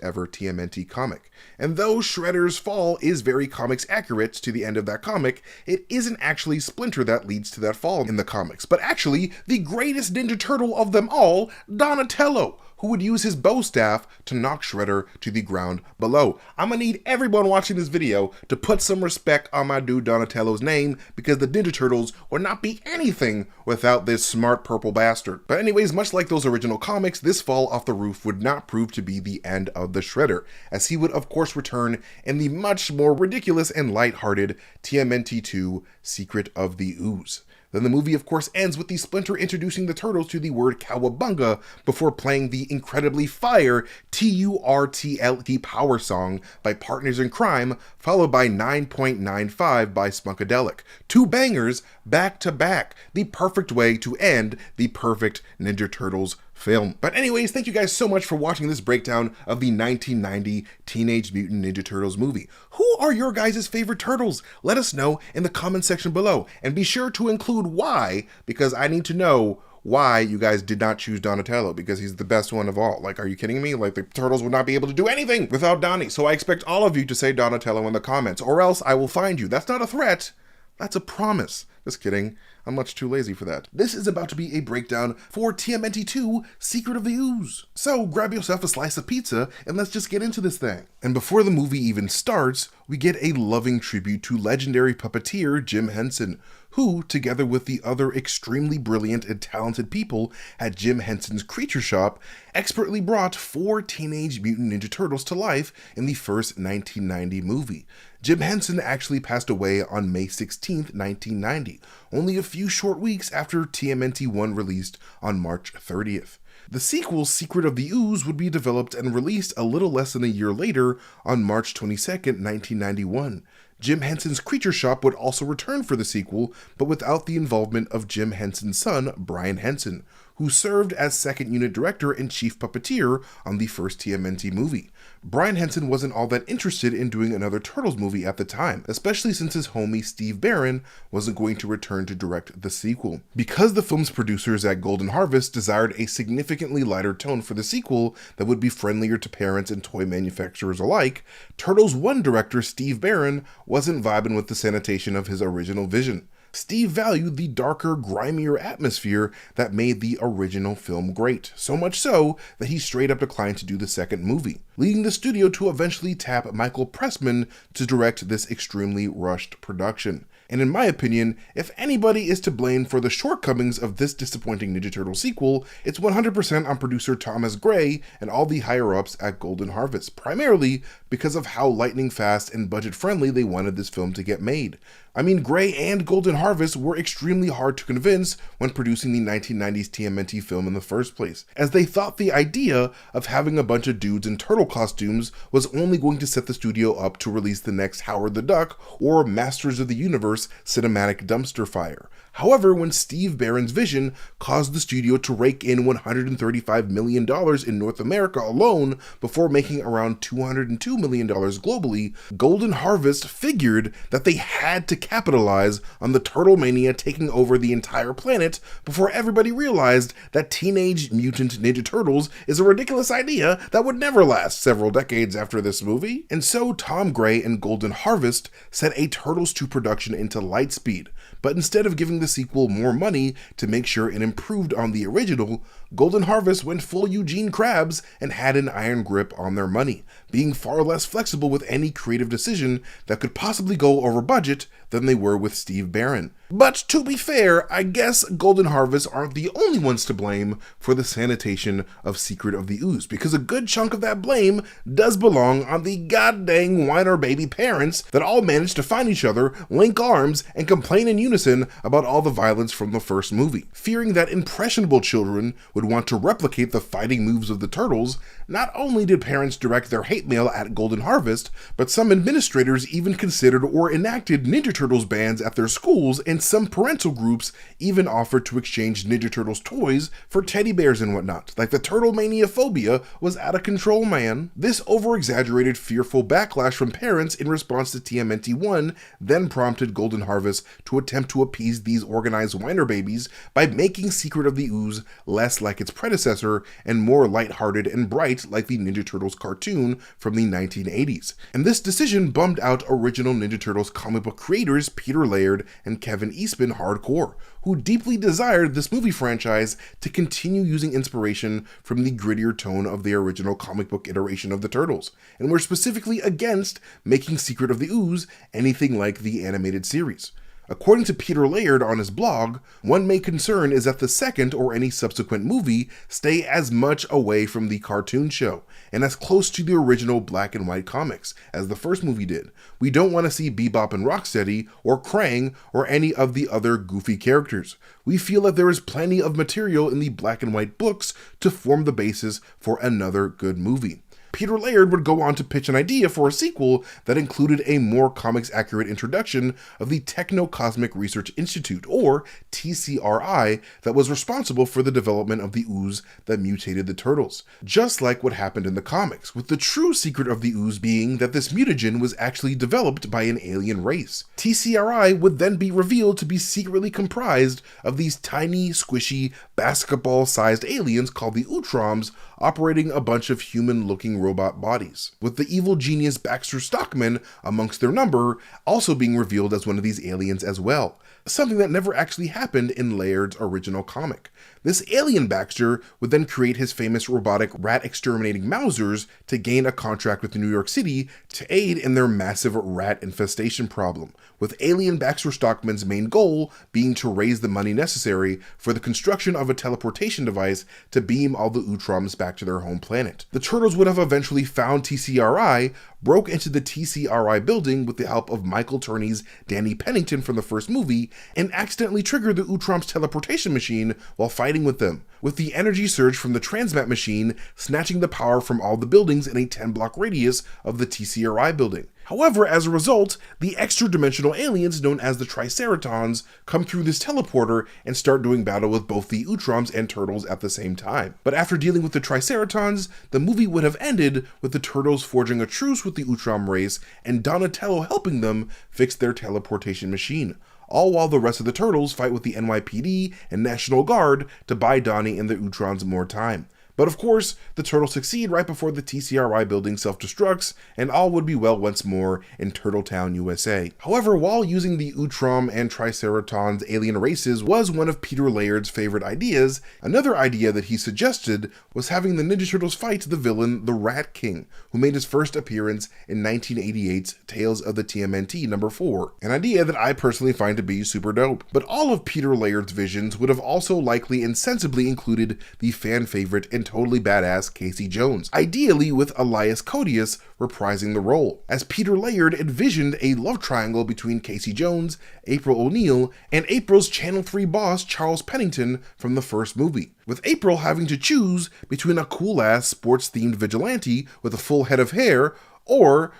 ever TMNT comic. And though Shredder's fall is very comics accurate to the end of that comic, it isn't actually Splinter that leads to that fall in the comics, but actually the greatest Ninja Turtle of them all, Donatello, who would use his bow staff to knock Shredder to the ground below. I'm gonna need everyone watching this video to put some respect on my dude Donatello's name, because the Ninja Turtles would not be anything without this smart purple bastard. But anyways, much like those original comics, this fall off the roof would not prove to be the end of the Shredder, as he would of course return in the much more ridiculous and lighthearted TMNT 2 Secret of the Ooze. Then the movie, of course, ends with the Splinter introducing the Turtles to the word cowabunga before playing the incredibly fire TURTLE power song by Partners in Crime, followed by 9.95 by Spunkadelic. Two bangers back to back. The perfect way to end the perfect Ninja Turtles film. But anyways, thank you guys so much for watching this breakdown of the 1990 Teenage Mutant Ninja Turtles movie. Who are your guys' favorite turtles? Let us know in the comment section below, and be sure to include why, because I need to know why you guys did not choose Donatello, because he's the best one of all. Like, are you kidding me? Like, the Turtles would not be able to do anything without Donnie. So I expect all of you to say Donatello in the comments, or else I will find you. That's not a threat. That's a promise. Just kidding. I'm much too lazy for that. This is about to be a breakdown for TMNT 2 Secret of the Ooze. So grab yourself a slice of pizza and let's just get into this thing. And before the movie even starts, we get a loving tribute to legendary puppeteer Jim Henson, who, together with the other extremely brilliant and talented people at Jim Henson's Creature Shop, expertly brought 4 Teenage Mutant Ninja Turtles to life in the first 1990 movie. Jim Henson actually passed away on May 16th, 1990, only a few short weeks after TMNT 1 released on March 30th. The sequel, Secret of the Ooze, would be developed and released a little less than a year later on March 22nd, 1991. Jim Henson's Creature Shop would also return for the sequel, but without the involvement of Jim Henson's son, Brian Henson, who served as second unit director and chief puppeteer on the first TMNT movie. Brian Henson wasn't all that interested in doing another Turtles movie at the time, especially since his homie Steve Barron wasn't going to return to direct the sequel. Because the film's producers at Golden Harvest desired a significantly lighter tone for the sequel that would be friendlier to parents and toy manufacturers alike, Turtles 1 director Steve Barron wasn't vibing with the sanitation of his original vision. Steve valued the darker, grimier atmosphere that made the original film great, so much so that he straight up declined to do the second movie, leading the studio to eventually tap Michael Pressman to direct this extremely rushed production. And in my opinion, if anybody is to blame for the shortcomings of this disappointing Ninja Turtle sequel, it's 100% on producer Thomas Gray and all the higher-ups at Golden Harvest, primarily because of how lightning fast and budget-friendly they wanted this film to get made. I mean, Gray and Golden Harvest were extremely hard to convince when producing the 1990s TMNT film in the first place, as they thought the idea of having a bunch of dudes in turtle costumes was only going to set the studio up to release the next Howard the Duck or Masters of the Universe cinematic dumpster fire. However, when Steve Barron's vision caused the studio to rake in $135 million in North America alone before making around $202 million globally, Golden Harvest figured that they had to capitalize on the turtle mania taking over the entire planet before everybody realized that Teenage Mutant Ninja Turtles is a ridiculous idea that would never last several decades after this movie. And so Tom Gray and Golden Harvest set a Turtles 2 production into light speed, but instead of giving the sequel more money to make sure it improved on the original, Golden Harvest went full Eugene Krabs and had an iron grip on their money, being far less flexible with any creative decision that could possibly go over budget than they were with Steve Barron. But to be fair, I guess Golden Harvest aren't the only ones to blame for the sanitation of Secret of the Ooze, because a good chunk of that blame does belong on the goddamn whiner baby parents that all managed to find each other, link arms, and complain in unison about all the violence from the first movie. Fearing that impressionable children would want to replicate the fighting moves of the Turtles, not only did parents direct their hate mail at Golden Harvest, but some administrators even considered or enacted Ninja Turtles bans at their schools, and some parental groups even offered to exchange Ninja Turtles toys for teddy bears and whatnot. Like the Turtle Mania phobia was out of control, man. This over-exaggerated fearful backlash from parents in response to TMNT 1 then prompted Golden Harvest to attempt to appease these organized whiner babies by making Secret of the Ooze less like its predecessor and more lighthearted and bright like the Ninja Turtles cartoon from the 1980s. And this decision bummed out original Ninja Turtles comic book creators Peter Laird and Kevin Eastman hardcore, who deeply desired this movie franchise to continue using inspiration from the grittier tone of the original comic book iteration of the Turtles, and were specifically against making Secret of the Ooze anything like the animated series. According to Peter Laird on his blog, one main concern is that the second or any subsequent movie stay as much away from the cartoon show and as close to the original black and white comics as the first movie did. We don't want to see Bebop and Rocksteady or Krang or any of the other goofy characters. We feel that there is plenty of material in the black and white books to form the basis for another good movie. Peter Laird would go on to pitch an idea for a sequel that included a more comics-accurate introduction of the Techno-Cosmic Research Institute, or TCRI, that was responsible for the development of the ooze that mutated the Turtles. Just like what happened in the comics, with the true secret of the ooze being that this mutagen was actually developed by an alien race. TCRI would then be revealed to be secretly comprised of these tiny, squishy, basketball-sized aliens called the Utroms, operating a bunch of human-looking robot bodies, with the evil genius Baxter Stockman amongst their number, also being revealed as one of these aliens as well, something that never actually happened in Laird's original comic. This alien Baxter would then create his famous robotic rat-exterminating Mausers to gain a contract with New York City to aid in their massive rat infestation problem, with alien Baxter Stockman's main goal being to raise the money necessary for the construction of a teleportation device to beam all the Utroms back to their home planet. The Turtles would have eventually found TCRI, broke into the TCRI building with the help of Michael Turney's Danny Pennington from the first movie, and accidentally triggered the Utrom's teleportation machine while fighting with them, with the energy surge from the transmat machine snatching the power from all the buildings in a 10-block radius of the TCRI building. However, as a result, the extra-dimensional aliens known as the Triceratons come through this teleporter and start doing battle with both the Utroms and Turtles at the same time. But after dealing with the Triceratons, the movie would have ended with the Turtles forging a truce with the Utrom race and Donatello helping them fix their teleportation machine, all while the rest of the Turtles fight with the NYPD and National Guard to buy Donnie and the Utrons more time. But of course, the Turtles succeed right before the TCRI building self-destructs, and all would be well once more in Turtletown, USA. However, while using the Utrom and Triceratons alien races was one of Peter Laird's favorite ideas, another idea that he suggested was having the Ninja Turtles fight the villain, the Rat King, who made his first appearance in 1988's Tales of the TMNT number 4, an idea that I personally find to be super dope. But all of Peter Laird's visions would have also likely and sensibly included the fan favorite and totally badass Casey Jones, ideally with Elias Koteas reprising the role, as Peter Laird envisioned a love triangle between Casey Jones, April O'Neil, and April's Channel 3 boss Charles Pennington from the first movie, with April having to choose between a cool-ass sports-themed vigilante with a full head of hair or,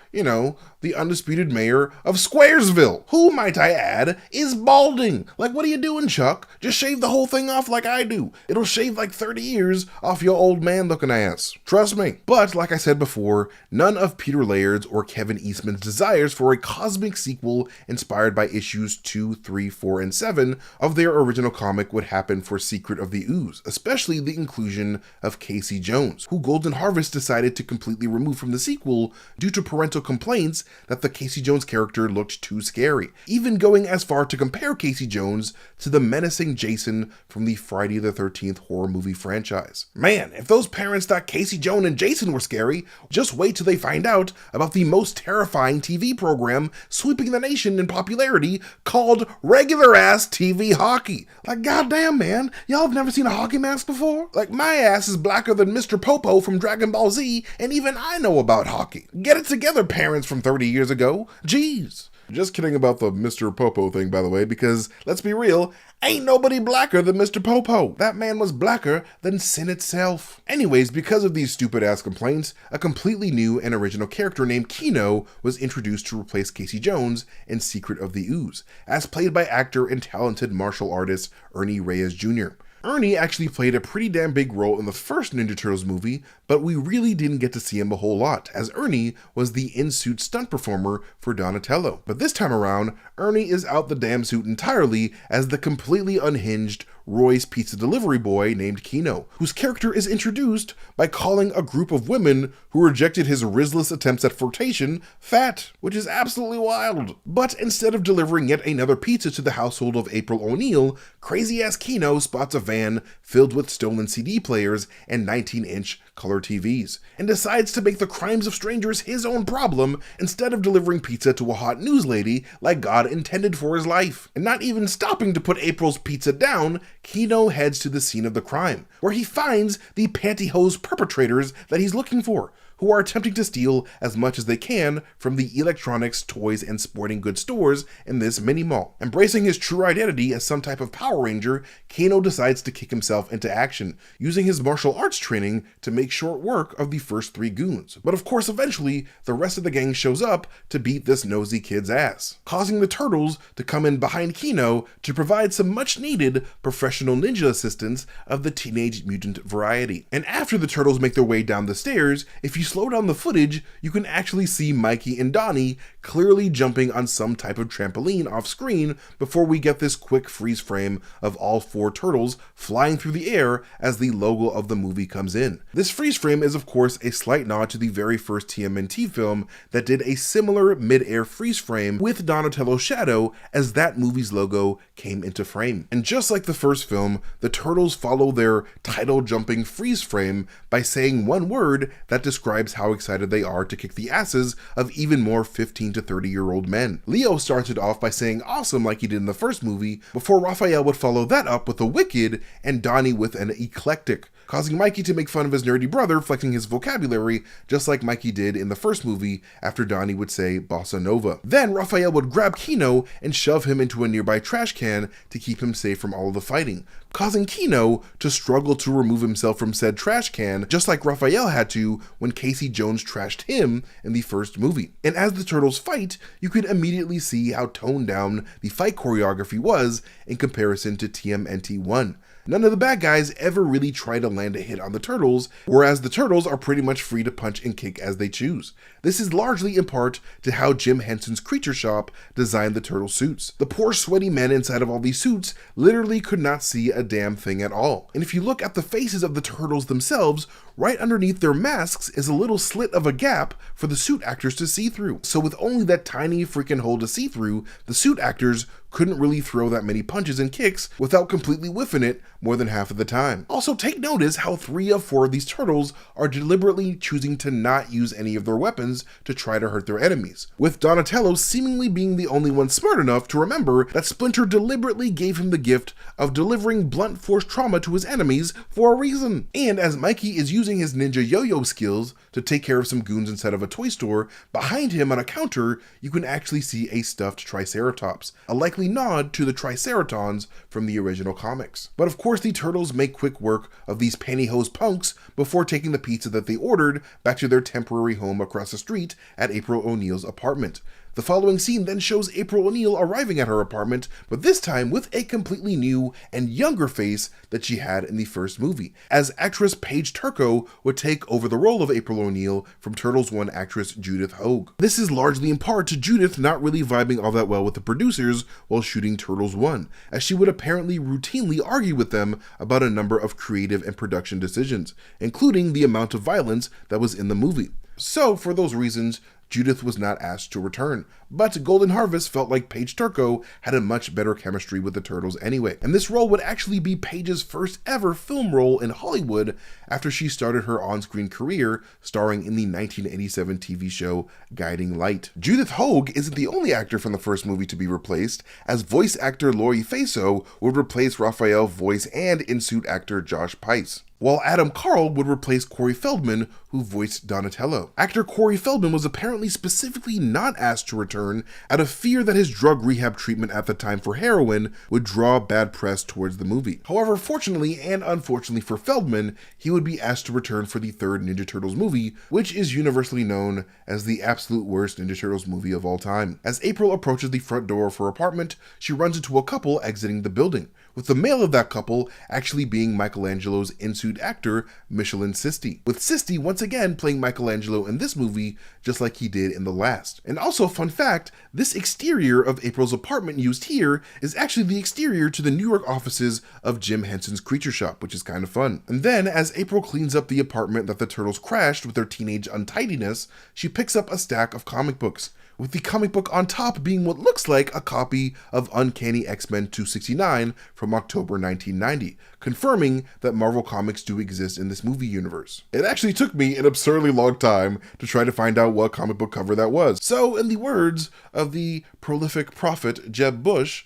the undisputed mayor of Squaresville, who, might I add, is balding. Like, what are you doing, Chuck? Just shave the whole thing off like I do. It'll shave like 30 years off your old man-looking ass. Trust me. But, like I said before, none of Peter Laird's or Kevin Eastman's desires for a cosmic sequel inspired by issues 2, 3, 4, and 7 of their original comic would happen for Secret of the Ooze, especially the inclusion of Casey Jones, who Golden Harvest decided to completely remove from the sequel due to parental complaints that the Casey Jones character looked too scary, even going as far to compare Casey Jones to the menacing Jason from the Friday the 13th horror movie franchise. Man, if those parents thought Casey Jones and Jason were scary, just wait till they find out about the most terrifying TV program sweeping the nation in popularity called regular-ass TV hockey. Like, goddamn, man, y'all have never seen a hockey mask before? Like, my ass is blacker than Mr. Popo from Dragon Ball Z, and even I know about hockey. Get it together, parents from 30 years ago. Jeez. Just kidding about the Mr. Popo thing, by the way, because let's be real, ain't nobody blacker than Mr. Popo. That man was blacker than sin itself. Anyways, because of these stupid ass complaints, a completely new and original character named Kino was introduced to replace Casey Jones in Secret of the Ooze, as played by actor and talented martial artist Ernie Reyes Jr. Ernie actually played a pretty damn big role in the first Ninja Turtles movie, but we really didn't get to see him a whole lot, as Ernie was the in-suit stunt performer for Donatello. But this time around, Ernie is out the damn suit entirely as the completely unhinged Roy's pizza delivery boy named Kino, whose character is introduced by calling a group of women who rejected his risless attempts at flirtation fat, which is absolutely wild. But instead of delivering yet another pizza to the household of April O'Neil, crazy-ass Kino spots a van filled with stolen CD players and 19-inch color TVs, and decides to make the crimes of strangers his own problem instead of delivering pizza to a hot news lady like God intended for his life. And not even stopping to put April's pizza down, Kino heads to the scene of the crime, where he finds the pantyhose perpetrators that he's looking for, who are attempting to steal as much as they can from the electronics, toys, and sporting goods stores in this mini-mall. Embracing his true identity as some type of Power Ranger, Kano decides to kick himself into action, using his martial arts training to make short work of the first three goons. But of course, eventually, the rest of the gang shows up to beat this nosy kid's ass, causing the Turtles to come in behind Kino to provide some much-needed professional ninja assistance of the Teenage Mutant variety. And after the Turtles make their way down the stairs, if you slow down the footage, you can actually see Mikey and Donnie clearly jumping on some type of trampoline off screen before we get this quick freeze frame of all four turtles flying through the air as the logo of the movie comes in. This freeze frame is of course a slight nod to the very first TMNT film that did a similar mid-air freeze frame with Donatello's shadow as that movie's logo came into frame. And just like the first film, the Turtles follow their title jumping freeze frame by saying one word that describes how excited they are to kick the asses of even more 15 to 30-year-old men. Leo started off by saying awesome like he did in the first movie, before Raphael would follow that up with a wicked and Donnie with an eclectic, causing Mikey to make fun of his nerdy brother, flexing his vocabulary just like Mikey did in the first movie after Donnie would say bossa nova. Then Raphael would grab Kino and shove him into a nearby trash can to keep him safe from all of the fighting, causing Kino to struggle to remove himself from said trash can, just like Raphael had to when Casey Jones trashed him in the first movie. And as the Turtles fight, you could immediately see how toned down the fight choreography was in comparison to TMNT 1. None of the bad guys ever really try to land a hit on the Turtles, whereas the Turtles are pretty much free to punch and kick as they choose. This is largely in part to how Jim Henson's Creature Shop designed the Turtle suits. The poor sweaty men inside of all these suits literally could not see a damn thing at all. And if you look at the faces of the Turtles themselves, right underneath their masks is a little slit of a gap for the suit actors to see through. So with only that tiny freaking hole to see through, the suit actors couldn't really throw that many punches and kicks without completely whiffing it more than half of the time. Also, take notice how 3 of 4 of these turtles are deliberately choosing to not use any of their weapons to try to hurt their enemies, with Donatello seemingly being the only one smart enough to remember that Splinter deliberately gave him the gift of delivering blunt force trauma to his enemies for a reason. And as Mikey is using his ninja yo-yo skills to take care of some goons inside of a toy store, behind him on a counter, you can actually see a stuffed Triceratops, a likely nod to the Triceratons from the original comics. But of course the Turtles make quick work of these pantyhose punks before taking the pizza that they ordered back to their temporary home across the street at April O'Neil's apartment. The following scene then shows April O'Neil arriving at her apartment, but this time with a completely new and younger face that she had in the first movie, as actress Paige Turco would take over the role of April O'Neil from Turtles 1 actress Judith Hoag. This is largely in part to Judith not really vibing all that well with the producers while shooting Turtles 1, as she would apparently routinely argue with them about a number of creative and production decisions, including the amount of violence that was in the movie. So, for those reasons, Judith was not asked to return, but Golden Harvest felt like Paige Turco had a much better chemistry with the Turtles anyway, and this role would actually be Paige's first ever film role in Hollywood after she started her on-screen career starring in the 1987 TV show Guiding Light. Judith Hoag isn't the only actor from the first movie to be replaced, as voice actor Laurie Faso would replace Raphael voice and in-suit actor Josh Pais. while Adam Carl would replace Corey Feldman, who voiced Donatello. Actor Corey Feldman was apparently specifically not asked to return out of fear that his drug rehab treatment at the time for heroin would draw bad press towards the movie. However, fortunately and unfortunately for Feldman, he would be asked to return for the third Ninja Turtles movie, which is universally known as the absolute worst Ninja Turtles movie of all time. As April approaches the front door of her apartment, she runs into a couple exiting the building, with the male of that couple actually being Michelangelo's in-suit actor, Michelin Sisti, with Sisti once again playing Michelangelo in this movie just like he did in the last. And also, fun fact, this exterior of April's apartment used here is actually the exterior to the New York offices of Jim Henson's Creature Shop, which is kind of fun. And then, as April cleans up the apartment that the Turtles crashed with their teenage untidiness, she picks up a stack of comic books, with the comic book on top being what looks like a copy of Uncanny X-Men 269 from October 1990, confirming that Marvel Comics do exist in this movie universe. It actually took me an absurdly long time to try to find out what comic book cover that was. So, in the words of the prolific prophet Jeb Bush,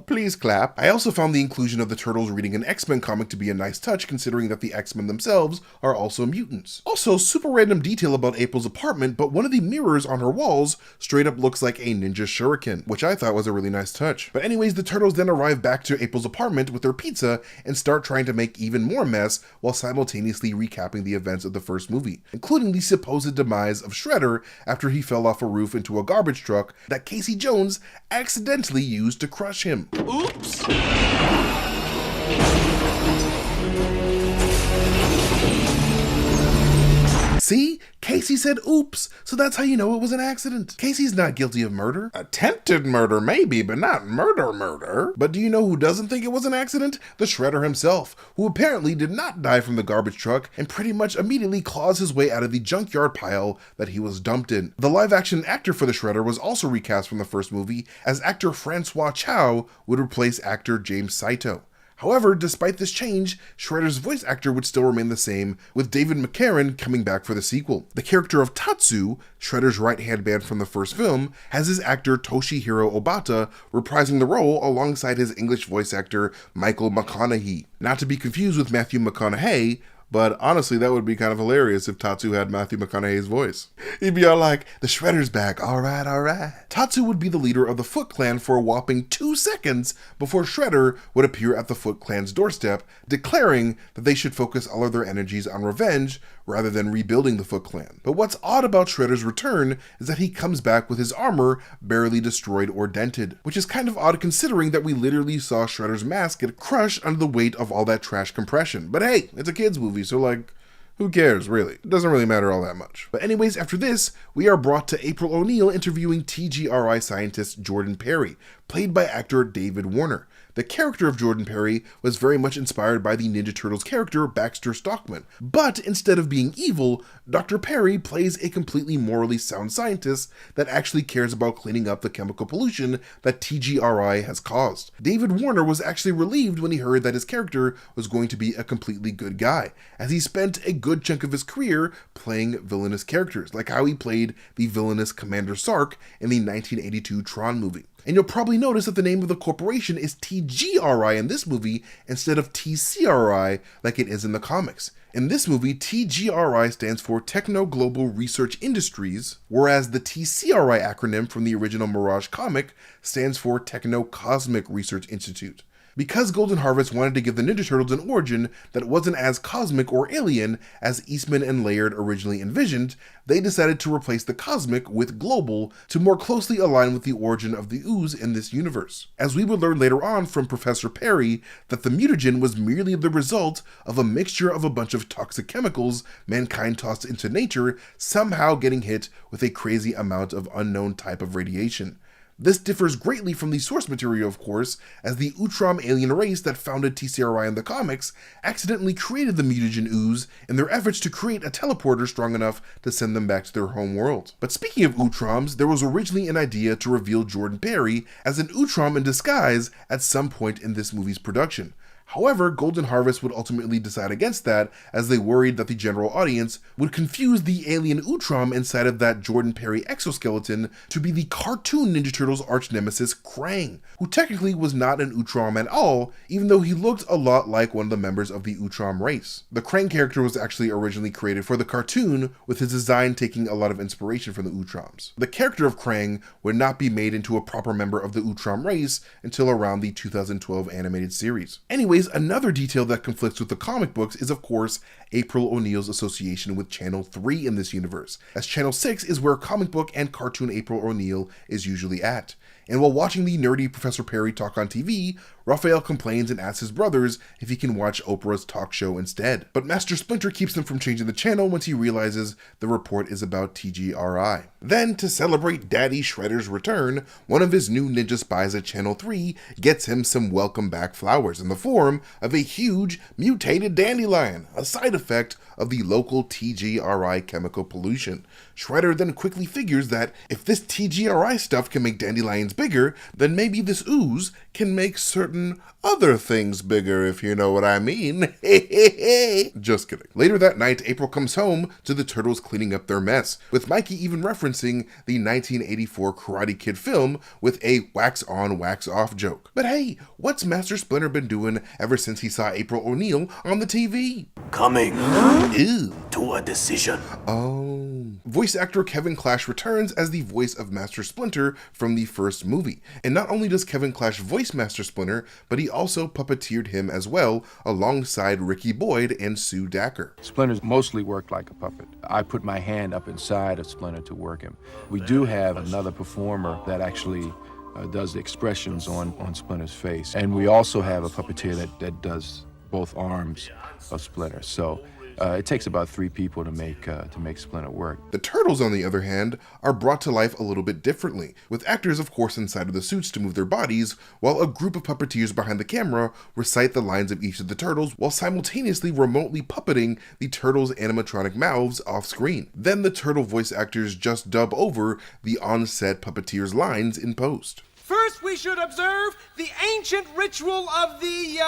please clap. I also found the inclusion of the Turtles reading an X-Men comic to be a nice touch, considering that the X-Men themselves are also mutants. Also, super random detail about April's apartment, but one of the mirrors on her walls straight up looks like a ninja shuriken, which I thought was a really nice touch. But anyways, the Turtles then arrive back to April's apartment with their pizza and start trying to make even more mess while simultaneously recapping the events of the first movie, including the supposed demise of Shredder after he fell off a roof into a garbage truck that Casey Jones accidentally used to crush him. Oops! See? Casey said oops, so that's how you know it was an accident. Casey's not guilty of murder. Attempted murder maybe, but not murder. But do you know who doesn't think it was an accident? The Shredder himself, who apparently did not die from the garbage truck and pretty much immediately claws his way out of the junkyard pile that he was dumped in. The live-action actor for the Shredder was also recast from the first movie, as actor Francois Chow would replace actor James Saito. However, despite this change, Shredder's voice actor would still remain the same, with David McCarran coming back for the sequel. The character of Tatsu, Shredder's right-hand man from the first film, has his actor Toshihiro Obata reprising the role alongside his English voice actor Michael McConaughey. Not to be confused with Matthew McConaughey, but honestly, that would be kind of hilarious if Tatsu had Matthew McConaughey's voice. He'd be all like, the Shredder's back, alright. Tatsu would be the leader of the Foot Clan for a whopping 2 seconds before Shredder would appear at the Foot Clan's doorstep, declaring that they should focus all of their energies on revenge rather than rebuilding the Foot Clan. But what's odd about Shredder's return is that he comes back with his armor barely destroyed or dented, which is kind of odd considering that we literally saw Shredder's mask get crushed under the weight of all that trash compression. But hey, it's a kid's movie, so like, who cares, really? It doesn't really matter all that much. But anyways, after this, we are brought to April O'Neil interviewing TGRI scientist Jordan Perry, played by actor David Warner. The character of Jordan Perry was very much inspired by the Ninja Turtles character Baxter Stockman, but instead of being evil, Dr. Perry plays a completely morally sound scientist that actually cares about cleaning up the chemical pollution that TGRI has caused. David Warner was actually relieved when he heard that his character was going to be a completely good guy, as he spent a good chunk of his career playing villainous characters, like how he played the villainous Commander Sark in the 1982 Tron movie. And you'll probably notice that the name of the corporation is TGRI in this movie instead of TCRI like it is in the comics. In this movie, TGRI stands for Techno Global Research Industries, whereas the TCRI acronym from the original Mirage comic stands for Techno Cosmic Research Institute. Because Golden Harvest wanted to give the Ninja Turtles an origin that wasn't as cosmic or alien as Eastman and Laird originally envisioned, they decided to replace the cosmic with global to more closely align with the origin of the ooze in this universe. As we would learn later on from Professor Perry, that the mutagen was merely the result of a mixture of a bunch of toxic chemicals mankind tossed into nature, somehow getting hit with a crazy amount of unknown type of radiation. This differs greatly from the source material, of course, as the Utrom alien race that founded TCRI in the comics accidentally created the mutagen ooze in their efforts to create a teleporter strong enough to send them back to their home world. But speaking of Utroms, there was originally an idea to reveal Jordan Perry as an Utrom in disguise at some point in this movie's production. However, Golden Harvest would ultimately decide against that, as they worried that the general audience would confuse the alien Utrom inside of that Jordan Perry exoskeleton to be the cartoon Ninja Turtles arch nemesis Krang, who technically was not an Utrom at all, even though he looked a lot like one of the members of the Utrom race. The Krang character was actually originally created for the cartoon, with his design taking a lot of inspiration from the Utroms. The character of Krang would not be made into a proper member of the Utrom race until around the 2012 animated series. Anyways, another detail that conflicts with the comic books is of course April O'Neil's association with Channel 3 in this universe, as Channel 6 is where comic book and cartoon April O'Neil is usually at. And while watching the nerdy Professor Perry talk on TV, Raphael complains and asks his brothers if he can watch Oprah's talk show instead. But Master Splinter keeps them from changing the channel once he realizes the report is about TGRI. Then, to celebrate Daddy Shredder's return, one of his new ninja spies at Channel 3 gets him some welcome back flowers in the form of a huge mutated dandelion, a side effect of the local TGRI chemical pollution. Shredder then quickly figures that if this TGRI stuff can make dandelions bigger, then maybe this ooze can make certain other things bigger, if you know what I mean. Just kidding. Later that night, April comes home to the Turtles cleaning up their mess, with Mikey even referencing the 1984 Karate Kid film with a wax on, wax off joke. But hey, what's Master Splinter been doing ever since he saw April O'Neil on the TV? Coming Ew. to a decision. Oh. Voice actor Kevin Clash returns as the voice of Master Splinter from the first movie. And not only does Kevin Clash voice Master Splinter, but he also puppeteered him as well, alongside Ricky Boyd and Sue Dacker. Splinter's mostly worked like a puppet. I put my hand up inside of Splinter to work him. We do have another performer that actually does the expressions on Splinter's face. And we also have a puppeteer that does both arms of Splinter. So it takes about 3 people to make Splinter work. The Turtles, on the other hand, are brought to life a little bit differently, with actors of course inside of the suits to move their bodies, while a group of puppeteers behind the camera recite the lines of each of the Turtles while simultaneously remotely puppeting the Turtles' animatronic mouths off screen. Then the Turtle voice actors just dub over the on-set puppeteers' lines in post. First, we should observe the ancient ritual of the,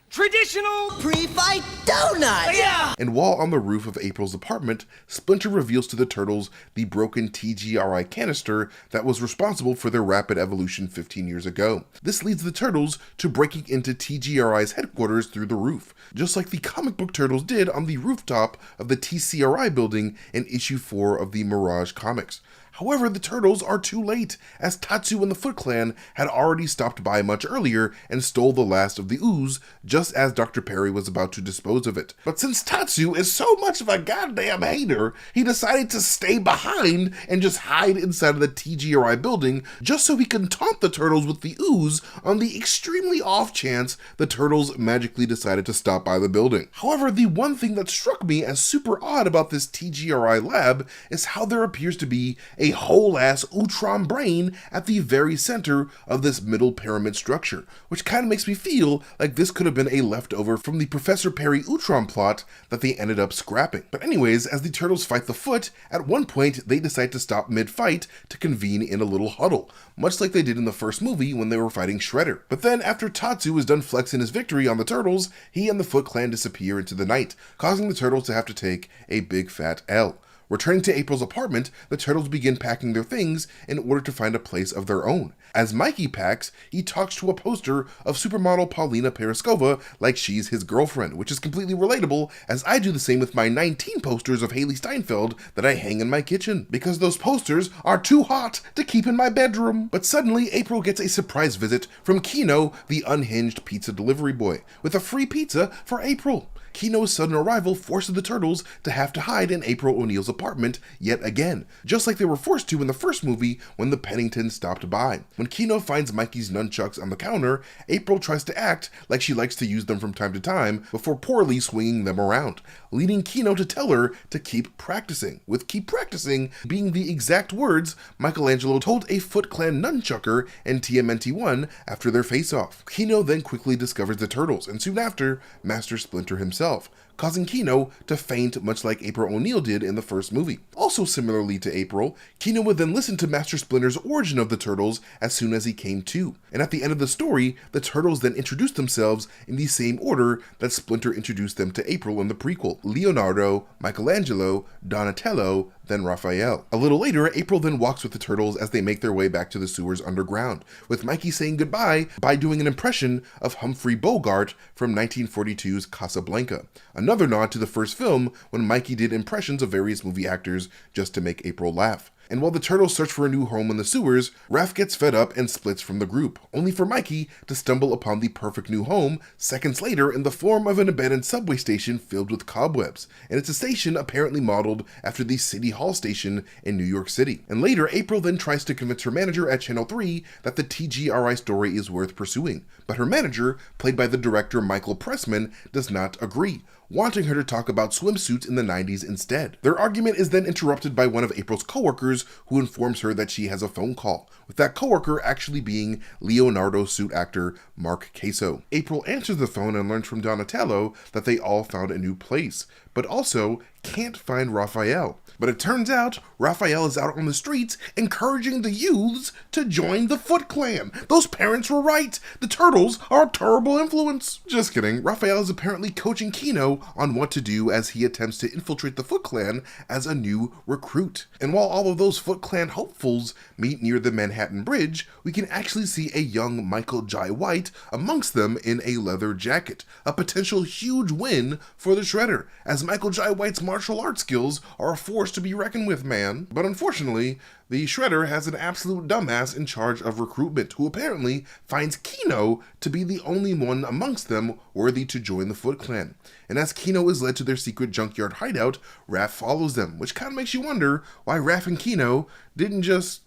traditional pre-fight donut! Yeah! And while on the roof of April's apartment, Splinter reveals to the Turtles the broken TGRI canister that was responsible for their rapid evolution 15 years ago. This leads the Turtles to breaking into TGRI's headquarters through the roof, just like the comic book Turtles did on the rooftop of the TCRI building in issue 4 of the Mirage comics. However, the Turtles are too late, as Tatsu and the Foot Clan had already stopped by much earlier and stole the last of the ooze, just as Dr. Perry was about to dispose of it. But since Tatsu is so much of a goddamn hater, he decided to stay behind and just hide inside of the TGRI building, just so he can taunt the Turtles with the ooze on the extremely off chance the Turtles magically decided to stop by the building. However, the one thing that struck me as super odd about this TGRI lab is how there appears to be a whole-ass Utrom brain at the very center of this middle pyramid structure, which kind of makes me feel like this could have been a leftover from the Professor Perry Utrom plot that they ended up scrapping. But anyways, as the Turtles fight the Foot, at one point they decide to stop mid-fight to convene in a little huddle, much like they did in the first movie when they were fighting Shredder. But then after Tatsu is done flexing his victory on the Turtles, he and the Foot Clan disappear into the night, causing the Turtles to have to take a big fat L. Returning to April's apartment, the Turtles begin packing their things in order to find a place of their own. As Mikey packs, he talks to a poster of supermodel Paulina Periskova like she's his girlfriend, which is completely relatable, as I do the same with my 19 posters of Haley Steinfeld that I hang in my kitchen, because those posters are too hot to keep in my bedroom. But suddenly, April gets a surprise visit from Kino, the unhinged pizza delivery boy, with a free pizza for April. Kino's sudden arrival forces the Turtles to have to hide in April O'Neil's apartment yet again, just like they were forced to in the first movie when the Penningtons stopped by. When Kino finds Mikey's nunchucks on the counter, April tries to act like she likes to use them from time to time before poorly swinging them around, leading Kino to tell her to keep practicing, with keep practicing being the exact words Michelangelo told a Foot Clan nunchucker in TMNT 1 after their face-off. Kino then quickly discovers the Turtles, and soon after, Master Splinter himself, causing Kino to faint much like April O'Neil did in the first movie. Also similarly to April, Kino would then listen to Master Splinter's origin of the Turtles as soon as he came to. And at the end of the story, the Turtles then introduced themselves in the same order that Splinter introduced them to April in the prequel: Leonardo, Michelangelo, Donatello, then Raphael. A little later, April then walks with the Turtles as they make their way back to the sewers underground, with Mikey saying goodbye by doing an impression of Humphrey Bogart from 1942's Casablanca. Another nod to the first film when Mikey did impressions of various movie actors just to make April laugh. And while the Turtles search for a new home in the sewers, Raph gets fed up and splits from the group, only for Mikey to stumble upon the perfect new home seconds later in the form of an abandoned subway station filled with cobwebs. And it's a station apparently modeled after the City Hall station in New York City. And later, April then tries to convince her manager at Channel 3 that the TGRI story is worth pursuing. But her manager, played by the director Michael Pressman, does not agree, wanting her to talk about swimsuits in the 90s instead. Their argument is then interrupted by one of April's coworkers, who informs her that she has a phone call, with that coworker actually being Leonardo suit actor Mark Queso. April answers the phone and learns from Donatello that they all found a new place, but also can't find Raphael. But it turns out Raphael is out on the streets encouraging the youths to join the Foot Clan. Those parents were right. The Turtles are a terrible influence. Just kidding. Raphael is apparently coaching Kino on what to do as he attempts to infiltrate the Foot Clan as a new recruit. And while all of those Foot Clan hopefuls meet near the Manhattan Bridge, we can actually see a young Michael Jai White amongst them in a leather jacket. A potential huge win for the Shredder, as Michael Jai White's martial arts skills are a force to be reckoned with, man. But unfortunately, the Shredder has an absolute dumbass in charge of recruitment, who apparently finds Kino to be the only one amongst them worthy to join the Foot Clan. And as Kino is led to their secret junkyard hideout, Raph follows them, which kind of makes you wonder why Raph and Kino didn't just,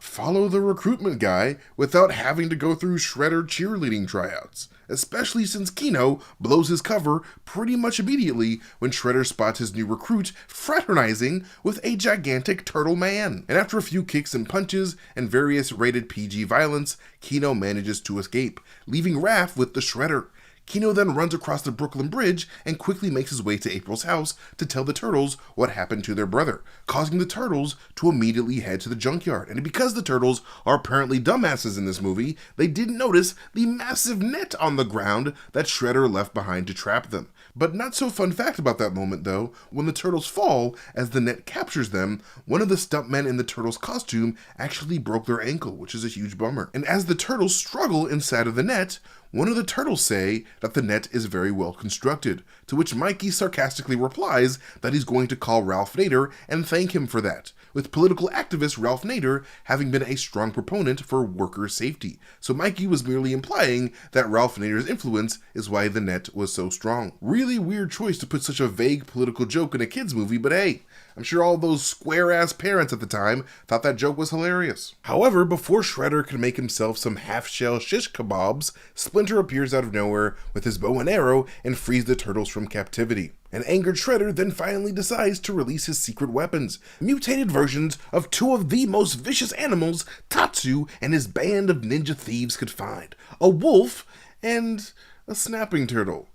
follow the recruitment guy without having to go through Shredder cheerleading tryouts, especially since Kino blows his cover pretty much immediately when Shredder spots his new recruit fraternizing with a gigantic turtle man. And after a few kicks and punches and various rated PG violence, Kino manages to escape, leaving Raph with the Shredder. Kino then runs across the Brooklyn Bridge and quickly makes his way to April's house to tell the Turtles what happened to their brother, causing the Turtles to immediately head to the junkyard. And because the Turtles are apparently dumbasses in this movie, they didn't notice the massive net on the ground that Shredder left behind to trap them. But not so fun fact about that moment though, when the Turtles fall as the net captures them, one of the stuntmen in the Turtles costume actually broke their ankle, which is a huge bummer. And as the Turtles struggle inside of the net, one of the Turtles say that the net is very well constructed, to which Mikey sarcastically replies that he's going to call Ralph Nader and thank him for that, with political activist Ralph Nader having been a strong proponent for worker safety. So Mikey was merely implying that Ralph Nader's influence is why the net was so strong. Really weird choice to put such a vague political joke in a kid's movie, but hey, I'm sure all those square-ass parents at the time thought that joke was hilarious. However, before Shredder could make himself some half-shell shish kebabs, Splinter appears out of nowhere with his bow and arrow and frees the Turtles from captivity. An angered Shredder then finally decides to release his secret weapons, mutated versions of two of the most vicious animals Tatsu and his band of ninja thieves could find: a wolf and a snapping turtle.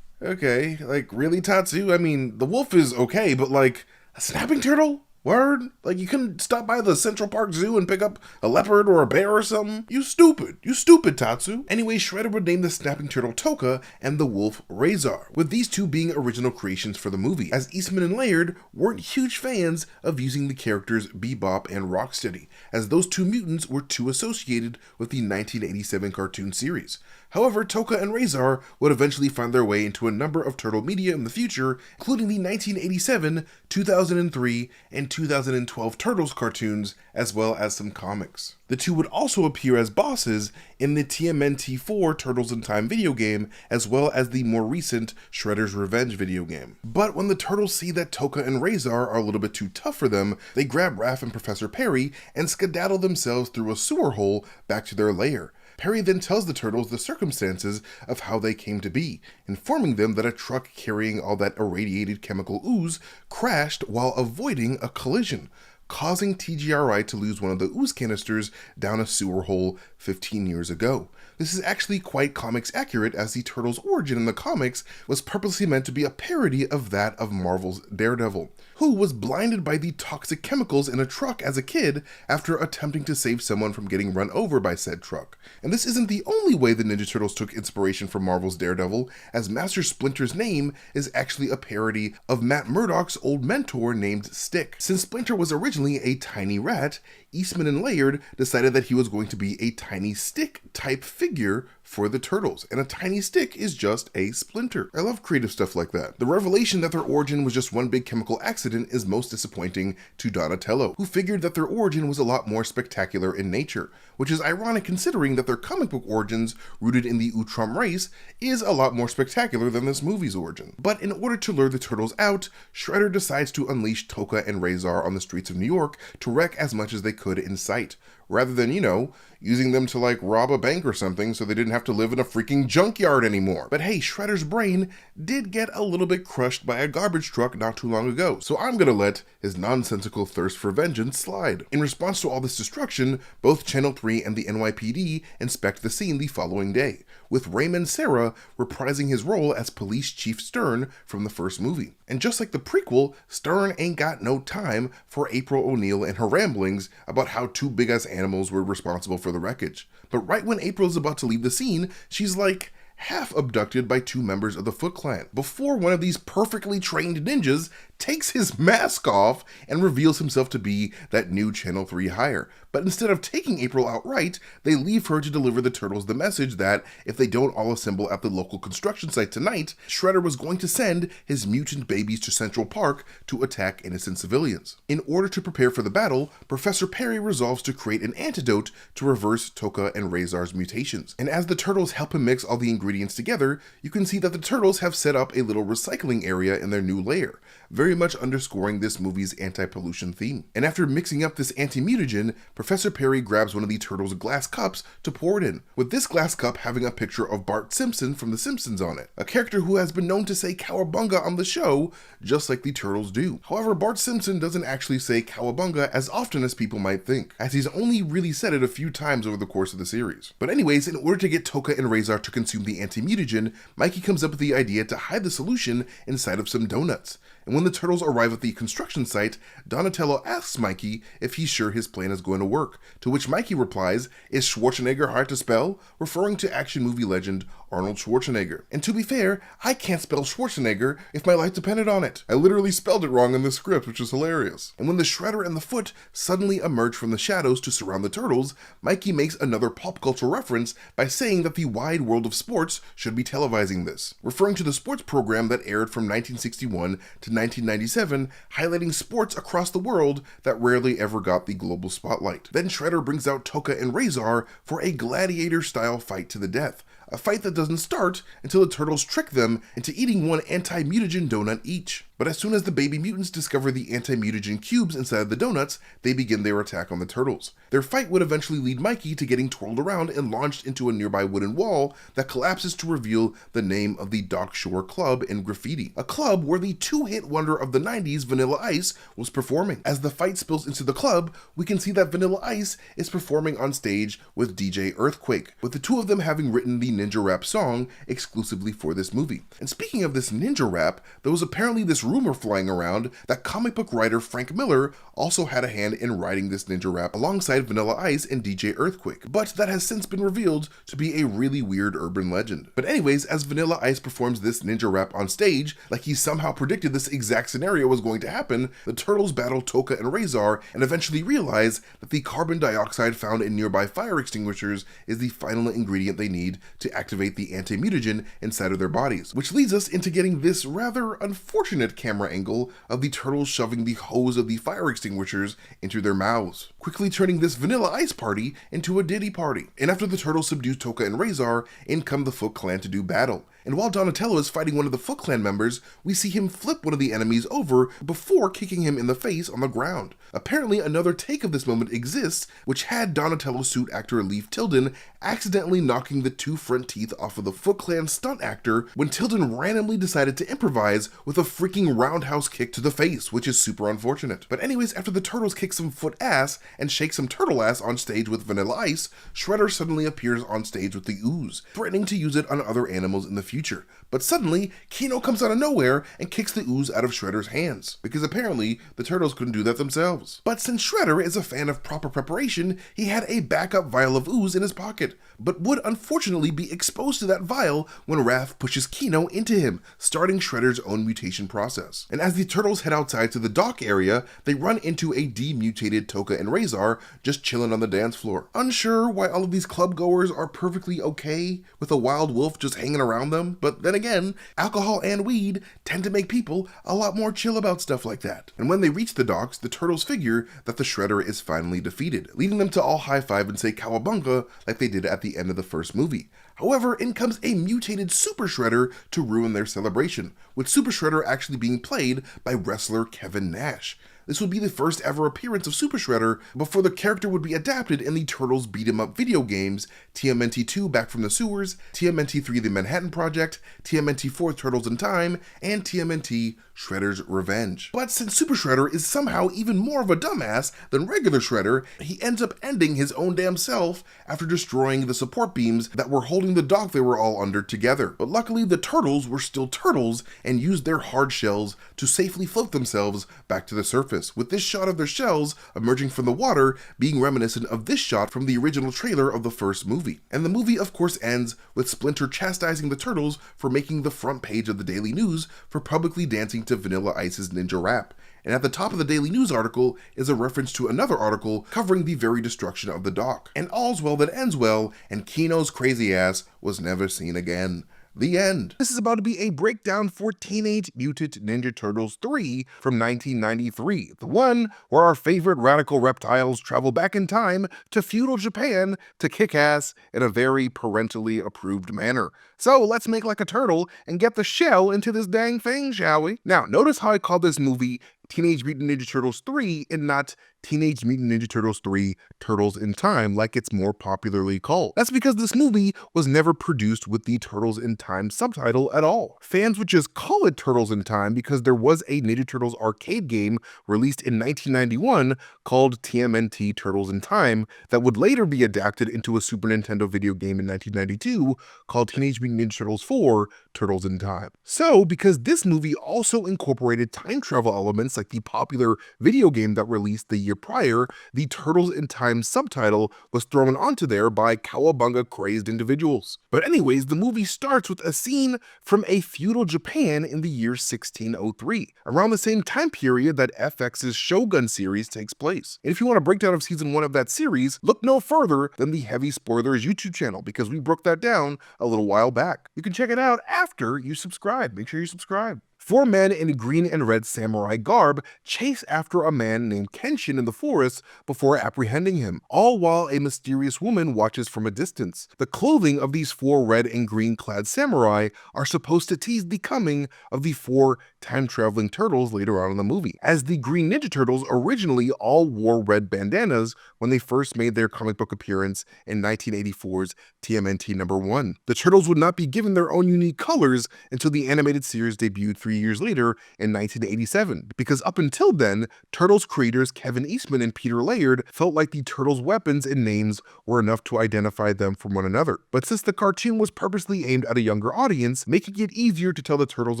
Okay, really, Tatsu? I mean, the wolf is okay, but a snapping turtle? Word? You couldn't stop by the Central Park Zoo and pick up a leopard or a bear or something? You stupid, Tatsu. Anyway, Shredder would name the snapping turtle Toka and the wolf Razor, with these two being original creations for the movie, as Eastman and Laird weren't huge fans of using the characters Bebop and Rocksteady, as those two mutants were too associated with the 1987 cartoon series. However, Toka and Razor would eventually find their way into a number of turtle media in the future, including the 1987, 2003, and 2012 Turtles cartoons, as well as some comics. The two would also appear as bosses in the TMNT4 Turtles in Time video game, as well as the more recent Shredder's Revenge video game. But when the Turtles see that Toka and Razor are a little bit too tough for them, they grab Raph and Professor Perry and skedaddle themselves through a sewer hole back to their lair. Perry then tells the Turtles the circumstances of how they came to be, informing them that a truck carrying all that irradiated chemical ooze crashed while avoiding a collision, causing TGRI to lose one of the ooze canisters down a sewer hole 15 years ago. This is actually quite comics accurate, as the Turtles' origin in the comics was purposely meant to be a parody of that of Marvel's Daredevil, who was blinded by the toxic chemicals in a truck as a kid after attempting to save someone from getting run over by said truck. And this isn't the only way the Ninja Turtles took inspiration from Marvel's Daredevil, as Master Splinter's name is actually a parody of Matt Murdock's old mentor named Stick. Since Splinter was originally a tiny rat, Eastman and Laird decided that he was going to be a tiny stick type figure for the Turtles, and a tiny stick is just a splinter. I love creative stuff like that. The revelation that their origin was just one big chemical accident is most disappointing to Donatello, who figured that their origin was a lot more spectacular in nature, which is ironic considering that their comic book origins, rooted in the Utrom race, is a lot more spectacular than this movie's origin. But in order to lure the Turtles out, Shredder decides to unleash Tokka and Razor on the streets of New York to wreck as much as they could in sight, rather than, you know, using them to like rob a bank or something so they didn't have to live in a freaking junkyard anymore. But hey, Shredder's brain did get a little bit crushed by a garbage truck not too long ago, so I'm gonna let his nonsensical thirst for vengeance slide. In response to all this destruction, both Channel 3 and the NYPD inspect the scene the following day, with Raymond Serra reprising his role as Police Chief Stern from the first movie. And just like the prequel, Stern ain't got no time for April O'Neil and her ramblings about how two big-ass animals were responsible for the wreckage. But right when April's about to leave the scene, she's like half abducted by two members of the Foot Clan, before one of these perfectly trained ninjas takes his mask off and reveals himself to be that new Channel 3 hire. But instead of taking April outright, they leave her to deliver the Turtles the message that if they don't all assemble at the local construction site tonight, Shredder was going to send his mutant babies to Central Park to attack innocent civilians. In order to prepare for the battle, Professor Perry resolves to create an antidote to reverse Tokka and Razor's mutations. And as the Turtles help him mix all the ingredients together, you can see that the Turtles have set up a little recycling area in their new lair, very much underscoring this movie's anti-pollution theme. And after mixing up this anti-mutagen, Professor Perry grabs one of the Turtles' glass cups to pour it in, with this glass cup having a picture of Bart Simpson from The Simpsons on it, a character who has been known to say cowabunga on the show, just like the Turtles do. However, Bart Simpson doesn't actually say cowabunga as often as people might think, as he's only really said it a few times over the course of the series. But anyways, in order to get Tokka and Razor to consume the anti-mutagen, Mikey comes up with the idea to hide the solution inside of some donuts. And when the Turtles arrive at the construction site, Donatello asks Mikey if he's sure his plan is going to work, to which Mikey replies, "Is Schwarzenegger hard to spell?" referring to action movie legend Arnold Schwarzenegger. And to be fair, I can't spell Schwarzenegger if my life depended on it. I literally spelled it wrong in the script, which is hilarious. And when the Shredder and the Foot suddenly emerge from the shadows to surround the Turtles, Mikey makes another pop culture reference by saying that the wide world of sports should be televising this, referring to the sports program that aired from 1961 to 1997, highlighting sports across the world that rarely ever got the global spotlight. Then Shredder brings out Tokka and Razor for a gladiator-style fight to the death, a fight that doesn't start until the Turtles trick them into eating one anti-mutagen donut each. But as soon as the baby mutants discover the anti-mutagen cubes inside the donuts, they begin their attack on the Turtles. Their fight would eventually lead Mikey to getting twirled around and launched into a nearby wooden wall that collapses to reveal the name of the Dock Shore Club in graffiti, a club where the two-hit wonder of the 90s, Vanilla Ice, was performing. As the fight spills into the club, we can see that Vanilla Ice is performing on stage with DJ Earthquake, with the two of them having written the Ninja Rap song exclusively for this movie. And speaking of this Ninja Rap, there was apparently this rumor flying around that comic book writer Frank Miller also had a hand in writing this Ninja Rap alongside Vanilla Ice and DJ Earthquake, but that has since been revealed to be a really weird urban legend. But anyways, as Vanilla Ice performs this Ninja Rap on stage, like he somehow predicted this exact scenario was going to happen, the Turtles battle Tokka and Razor and eventually realize that the carbon dioxide found in nearby fire extinguishers is the final ingredient they need to activate the anti-mutagen inside of their bodies, which leads us into getting this rather unfortunate camera angle of the Turtles shoving the hose of the fire extinguishers into their mouths, quickly turning this Vanilla Ice party into a Diddy party. And after the Turtles subdue Tokka and Razor, in come the Foot Clan to do battle, And while Donatello is fighting one of the Foot Clan members, we see him flip one of the enemies over before kicking him in the face on the ground. Apparently another take of this moment exists, which had Donatello suit actor Leif Tilden accidentally knocking the 2 front teeth off of the Foot Clan stunt actor when Tilden randomly decided to improvise with a freaking roundhouse kick to the face, which is super unfortunate. But anyways, after the Turtles kick some foot ass and shake some turtle ass on stage with Vanilla Ice, Shredder suddenly appears on stage with the ooze, threatening to use it on other animals in the future. But suddenly, Keno comes out of nowhere and kicks the ooze out of Shredder's hands, because apparently the Turtles couldn't do that themselves. But since Shredder is a fan of proper preparation, he had a backup vial of ooze in his pocket, but would unfortunately be exposed to that vial when Raph pushes Keno into him, starting Shredder's own mutation process. And as the Turtles head outside to the dock area, they run into a demutated Toka and Razor just chilling on the dance floor. Unsure why all of these club goers are perfectly okay with a wild wolf just hanging around them, but then again, alcohol and weed tend to make people a lot more chill about stuff like that. And when they reach the docks, the Turtles figure that the Shredder is finally defeated, leading them to all high-five and say cowabunga like they did at the end of the first movie. However, in comes a mutated Super Shredder to ruin their celebration, with Super Shredder actually being played by wrestler Kevin Nash. This would be the first ever appearance of Super Shredder before the character would be adapted in the Turtles beat-em-up video games TMNT 2 Back from the Sewers, TMNT 3 The Manhattan Project, TMNT 4 Turtles in Time, and TMNT Shredder's Revenge. But since Super Shredder is somehow even more of a dumbass than regular Shredder, he ends up ending his own damn self after destroying the support beams that were holding the dock they were all under together. But luckily the Turtles were still turtles and used their hard shells to safely float themselves back to the surface, with this shot of their shells emerging from the water being reminiscent of this shot from the original trailer of the first movie. And the movie of course ends with Splinter chastising the Turtles for making the front page of the Daily News for publicly dancing to Vanilla Ice's Ninja Rap. And at the top of the Daily News article is a reference to another article covering the very destruction of the dock. And all's well that ends well, and Keno's crazy ass was never seen again. The end. This is about to be a breakdown for Teenage Mutant Ninja Turtles 3 from 1993, the one where our favorite radical reptiles travel back in time to feudal Japan to kick ass in a very parentally approved manner. So let's make like a turtle and get the shell into this dang thing, shall we? Now, notice how I call this movie Teenage Mutant Ninja Turtles 3 and not Teenage Mutant Ninja Turtles 3 Turtles in Time like it's more popularly called. That's because this movie was never produced with the Turtles in Time subtitle at all. Fans would just call it Turtles in Time because there was a Ninja Turtles arcade game released in 1991 called TMNT Turtles in Time that would later be adapted into a Super Nintendo video game in 1992 called Teenage Mutant Ninja Turtles 4 Turtles in Time. So, because this movie also incorporated time travel elements like the popular video game that released the year prior, the Turtles in Time subtitle was thrown onto there by cowabunga crazed individuals. But anyways, the movie starts with a scene from a feudal Japan in the year 1603, around the same time period that FX's Shogun series takes place. And if you want a breakdown of season 1 of that series, look no further than the Heavy Spoilers YouTube channel, because we broke that down a little while back. You can check it out after you subscribe. Make sure you subscribe. 4 men in green and red samurai garb chase after a man named Kenshin in the forest before apprehending him, all while a mysterious woman watches from a distance. The clothing of these 4 red and green clad samurai are supposed to tease the coming of the 4 time-traveling turtles later on in the movie, as the Green Ninja Turtles originally all wore red bandanas when they first made their comic book appearance in 1984's TMNT #1. The Turtles would not be given their own unique colors until the animated series debuted 3 years later in 1987, because up until then, Turtles creators Kevin Eastman and Peter Laird felt like the Turtles' weapons and names were enough to identify them from one another. But since the cartoon was purposely aimed at a younger audience, making it easier to tell the Turtles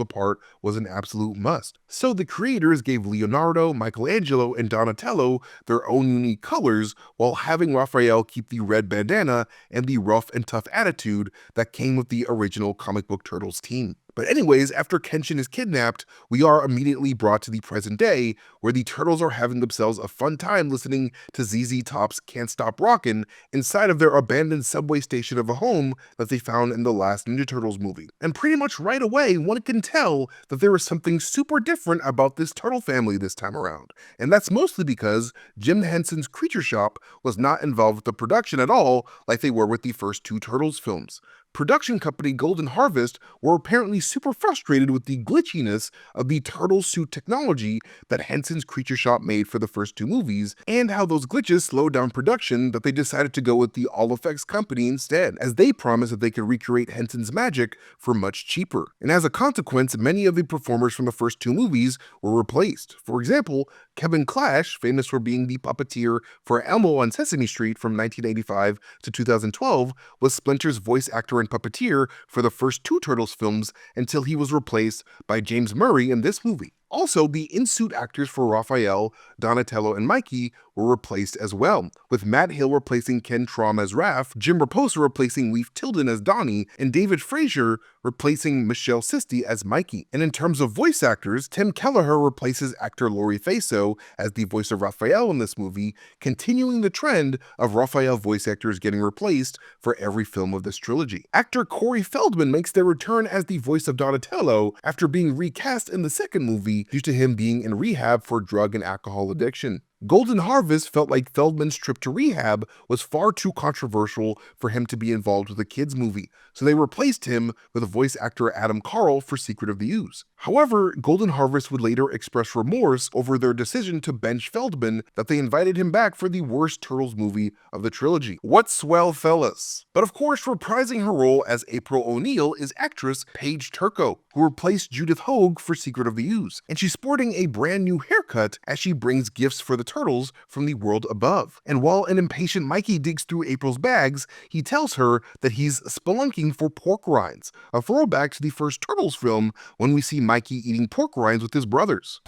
apart was an absolute must. So the creators gave Leonardo, Michelangelo, and Donatello their own unique colors, while having Raphael keep the red bandana and the rough and tough attitude that came with the original comic book Turtles team. But anyways, after Kenshin is kidnapped, we are immediately brought to the present day, where the Turtles are having themselves a fun time listening to ZZ Top's Can't Stop Rockin' inside of their abandoned subway station of a home that they found in the last Ninja Turtles movie. And pretty much right away, one can tell that there is something super different about this turtle family this time around. And that's mostly because Jim Henson's Creature Shop was not involved with the production at all like they were with the first 2 Turtles films. production company Golden Harvest were apparently super frustrated with the glitchiness of the turtle suit technology that Henson's Creature Shop made for the first two movies, and how those glitches slowed down production, that they decided to go with the All Effects company instead, as they promised that they could recreate Henson's magic for much cheaper. And as a consequence, many of the performers from the first two movies were replaced. For example, Kevin Clash, famous for being the puppeteer for Elmo on Sesame Street from 1985 to 2012, was Splinter's voice actor and puppeteer for the first two Turtles films until he was replaced by James Murray in this movie. Also, the in-suit actors for Raphael, Donatello, and Mikey were replaced as well, with Matt Hill replacing Ken Traum as Raph, Jim Raposa replacing Leif Tilden as Donnie, and David Frazier replacing Michelle Sisti as Mikey. And in terms of voice actors, Tim Kelleher replaces actor Laurie Faso as the voice of Raphael in this movie, continuing the trend of Raphael voice actors getting replaced for every film of this trilogy. Actor Corey Feldman makes their return as the voice of Donatello after being recast in the second movie due to him being in rehab for drug and alcohol addiction. Golden Harvest felt like Feldman's trip to rehab was far too controversial for him to be involved with a kids movie, so they replaced him with voice actor Adam Carl for Secret of the Ooze. However, Golden Harvest would later express remorse over their decision to bench Feldman, that they invited him back for the worst Turtles movie of the trilogy. What swell fellas! But of course, reprising her role as April O'Neil is actress Paige Turco, who replaced Judith Hoag for Secret of the Ooze, and she's sporting a brand new haircut as she brings gifts for the turtles from the world above. And while an impatient Mikey digs through April's bags, he tells her that he's spelunking for pork rinds, a throwback to the first Turtles film when we see Mikey eating pork rinds with his brothers.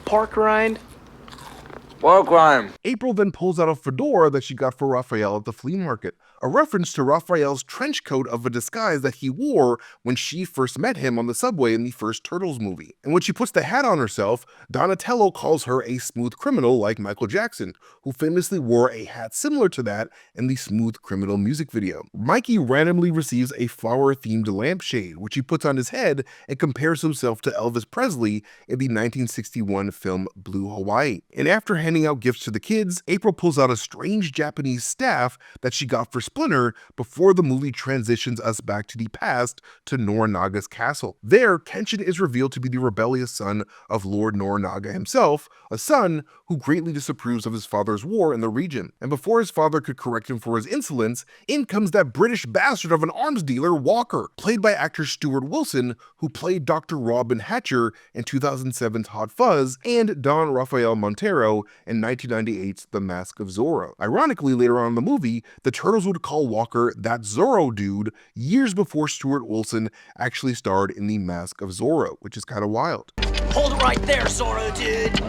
Pork rind? Pork rind. April then pulls out a fedora that she got for Raphael at the flea market, a reference to Raphael's trench coat of a disguise that he wore when she first met him on the subway in the first Turtles movie. And when she puts the hat on herself, Donatello calls her a smooth criminal like Michael Jackson, who famously wore a hat similar to that in the Smooth Criminal music video. Mikey randomly receives a flower-themed lampshade, which he puts on his head and compares himself to Elvis Presley in the 1961 film Blue Hawaii. And after handing out gifts to the kids, April pulls out a strange Japanese staff that she got for Splinter before the movie transitions us back to the past to Norinaga's castle. There, Kenshin is revealed to be the rebellious son of Lord Norinaga himself, a son who greatly disapproves of his father's war in the region. And before his father could correct him for his insolence, in comes that British bastard of an arms dealer, Walker, played by actor Stuart Wilson, who played Dr. Robin Hatcher in 2007's Hot Fuzz, and Don Rafael Montero in 1998's The Mask of Zorro. Ironically, later on in the movie, the Turtles would call Walker that Zorro dude years before Stuart Wilson actually starred in The Mask of Zorro, which is kind of wild. Hold it right there, Zorro, dude.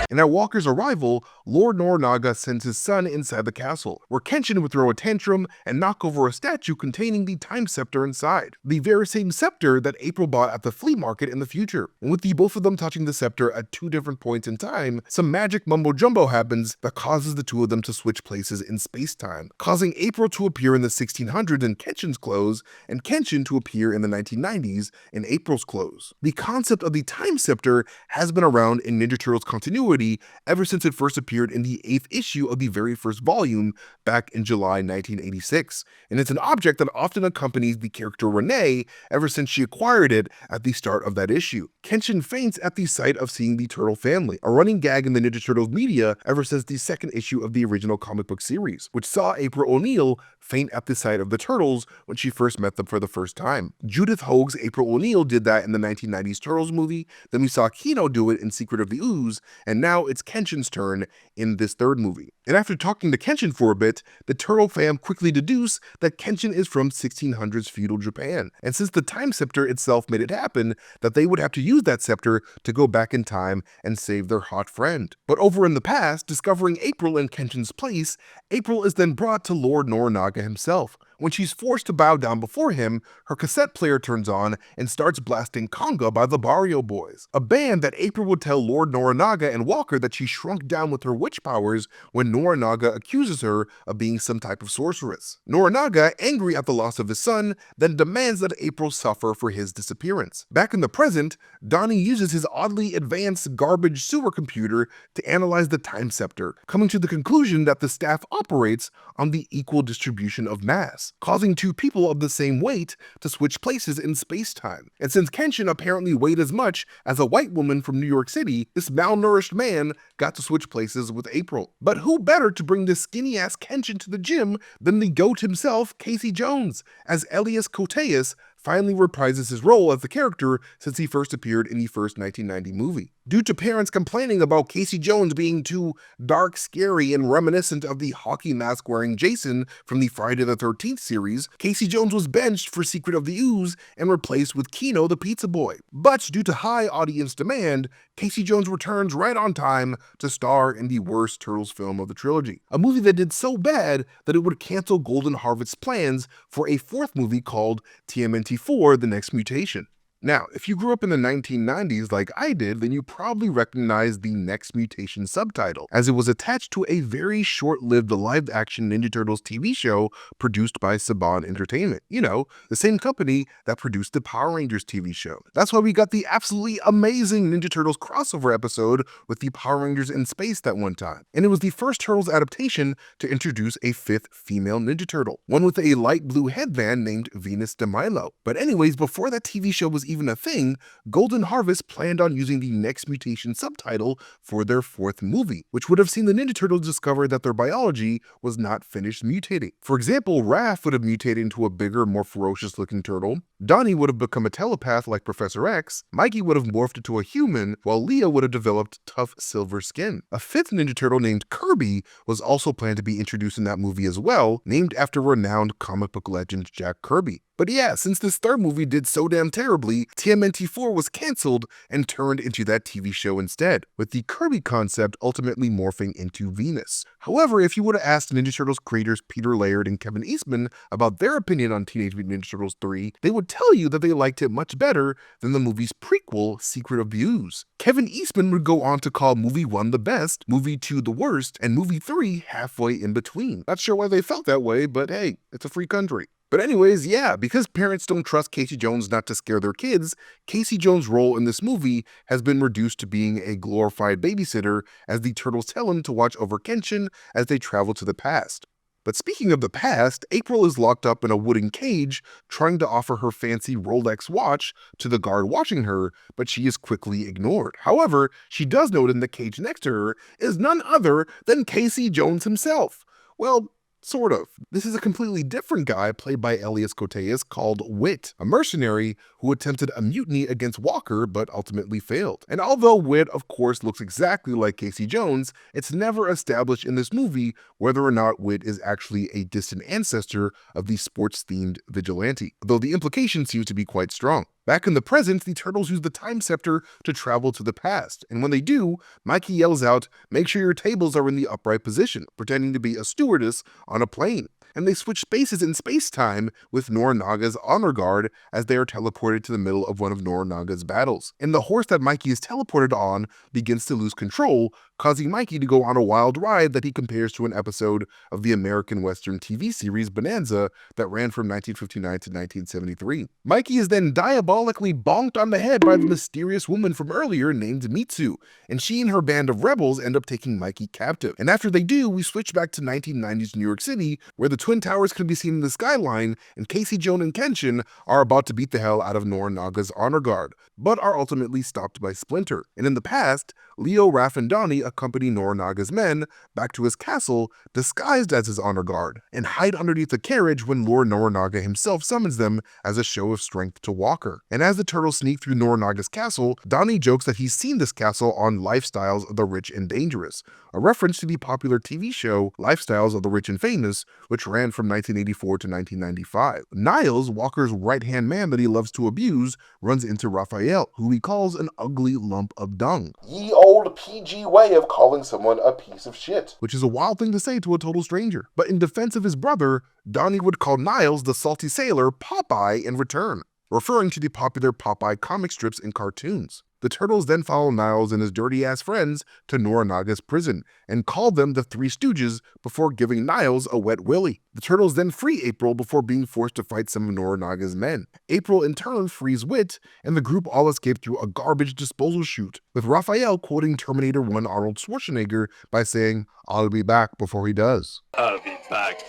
And at Walker's arrival, Lord Norinaga sends his son inside the castle, where Kenshin would throw a tantrum and knock over a statue containing the time scepter inside. The very same scepter that April bought at the flea market in the future. And with the both of them touching the scepter at two different points in time, some magic mumbo-jumbo happens that causes the two of them to switch places in space-time, causing April to appear in the 1600s in Kenshin's clothes, and Kenshin to appear in the 1990s in April's clothes. The concept of the time scepter has been around in Ninja Turtles continuity ever since it first appeared in the 8th issue of the very first volume back in July 1986, and it's an object that often accompanies the character Renee ever since she acquired it at the start of that issue. Kenshin faints at the sight of seeing the Turtle family, a running gag in the Ninja Turtles media ever since the second issue of the original comic book series, which saw April O'Neil faint at the sight of the Turtles when she first met them for the first time. Judith Hoag's April O'Neil did that in the 1990s Turtles movie, then we saw Kino do it in Secret of the Ooze, and now it's Kenshin's turn in this third movie. And after talking to Kenshin for a bit, the Turtle fam quickly deduce that Kenshin is from 1600s feudal Japan, and since the time scepter itself made it happen, that they would have to use that scepter to go back in time and save their hot friend. But over in the past, discovering April in Kenshin's place, April is then brought to Lord Norinaga himself. When she's forced to bow down before him, her cassette player turns on and starts blasting Conga by the Barrio Boys, a band that April would tell Lord Norinaga and Walker that she shrunk down with her witch powers when Norinaga accuses her of being some type of sorceress. Norinaga, angry at the loss of his son, then demands that April suffer for his disappearance. Back in the present, Donnie uses his oddly advanced garbage sewer computer to analyze the time scepter, coming to the conclusion that the staff operates on the equal distribution of mass, causing two people of the same weight to switch places in space-time. And since Kenshin apparently weighed as much as a white woman from New York City, this malnourished man got to switch places with April. But who better to bring this skinny-ass Kenshin to the gym than the GOAT himself, Casey Jones, as Elias Koteas finally reprises his role as the character since he first appeared in the first 1990 movie. Due to parents complaining about Casey Jones being too dark, scary, and reminiscent of the hockey mask-wearing Jason from the Friday the 13th series, Casey Jones was benched for Secret of the Ooze and replaced with Kino the Pizza Boy. But due to high audience demand, Casey Jones returns right on time to star in the worst Turtles film of the trilogy, a movie that did so bad that it would cancel Golden Harvest's plans for a fourth movie called TMNT4: The Next Mutation. Now, if you grew up in the 1990s like I did, then you probably recognize the Next Mutation subtitle, as it was attached to a very short-lived live-action Ninja Turtles TV show produced by Saban Entertainment. You know, the same company that produced the Power Rangers TV show. That's why we got the absolutely amazing Ninja Turtles crossover episode with the Power Rangers in space that one time. And it was the first Turtles adaptation to introduce a fifth female Ninja Turtle, one with a light blue headband named Venus de Milo. But anyways, before that TV show was even a thing, Golden Harvest planned on using the Next Mutation subtitle for their fourth movie, which would have seen the Ninja Turtles discover that their biology was not finished mutating. For example, Raph would have mutated into a bigger, more ferocious looking turtle, Donnie would have become a telepath like Professor X, Mikey would have morphed into a human, while Leah would have developed tough silver skin. A fifth Ninja Turtle named Kirby was also planned to be introduced in that movie as well, named after renowned comic book legend Jack Kirby. But yeah, since this third movie did so damn terribly, TMNT4 was cancelled and turned into that TV show instead, with the Kirby concept ultimately morphing into Venus. However, if you would have asked Ninja Turtles creators Peter Laird and Kevin Eastman about their opinion on Teenage Mutant Ninja Turtles 3, they would tell you that they liked it much better than the movie's prequel, Secret of the Ooze. Kevin Eastman would go on to call movie 1 the best, movie 2 the worst, and movie 3 halfway in between. Not sure why they felt that way, but hey, it's a free country. But anyways, yeah, because parents don't trust Casey Jones not to scare their kids, Casey Jones' role in this movie has been reduced to being a glorified babysitter as the Turtles tell him to watch over Kenshin as they travel to the past. But speaking of the past, April is locked up in a wooden cage trying to offer her fancy Rolex watch to the guard watching her, but she is quickly ignored. However, she does note in the cage next to her is none other than Casey Jones himself. Well, sort of. This is a completely different guy played by Elias Koteas called Wit, a mercenary who attempted a mutiny against Walker but ultimately failed. And although Wit of course looks exactly like Casey Jones, it's never established in this movie whether or not Wit is actually a distant ancestor of the sports-themed vigilante, though the implication seems to be quite strong. Back in the present, the Turtles use the time scepter to travel to the past, and when they do, Mikey yells out, "Make sure your tables are in the upright position," pretending to be a stewardess on a plane. And they switch spaces in space-time with Norinaga's honor guard as they are teleported to the middle of one of Norinaga's battles. And the horse that Mikey is teleported on begins to lose control, causing Mikey to go on a wild ride that he compares to an episode of the American Western TV series Bonanza that ran from 1959 to 1973. Mikey is then diabolically bonked on the head by the mysterious woman from earlier named Mitsu, and she and her band of rebels end up taking Mikey captive. And after they do, we switch back to 1990s New York City, where the Twin Towers can be seen in the skyline, and Casey Jones and Kenshin are about to beat the hell out of Norinaga's honor guard, but are ultimately stopped by Splinter. And in the past, Leo, Raph, and Donnie accompany Norinaga's men back to his castle disguised as his honor guard, and hide underneath the carriage when Lord Norinaga himself summons them as a show of strength to Walker. And as the Turtles sneak through Norinaga's castle, Donnie jokes that he's seen this castle on Lifestyles of the Rich and Dangerous, a reference to the popular TV show Lifestyles of the Rich and Famous, which ran from 1984 to 1995. Niles, Walker's right-hand man that he loves to abuse, runs into Raphael, who he calls an ugly lump of dung. Ye old PG way of calling someone a piece of shit, which is a wild thing to say to a total stranger. But in defense of his brother, Donnie would call Niles the salty sailor Popeye in return, referring to the popular Popeye comic strips and cartoons. The turtles then follow Niles and his dirty-ass friends to Norinaga's prison and call them the Three Stooges before giving Niles a wet willy. The turtles then free April before being forced to fight some of Norinaga's men. April in turn frees Wit, and the group all escape through a garbage disposal chute, with Raphael quoting Terminator 1 Arnold Schwarzenegger by saying, "I'll be back" before he does. I'll be back.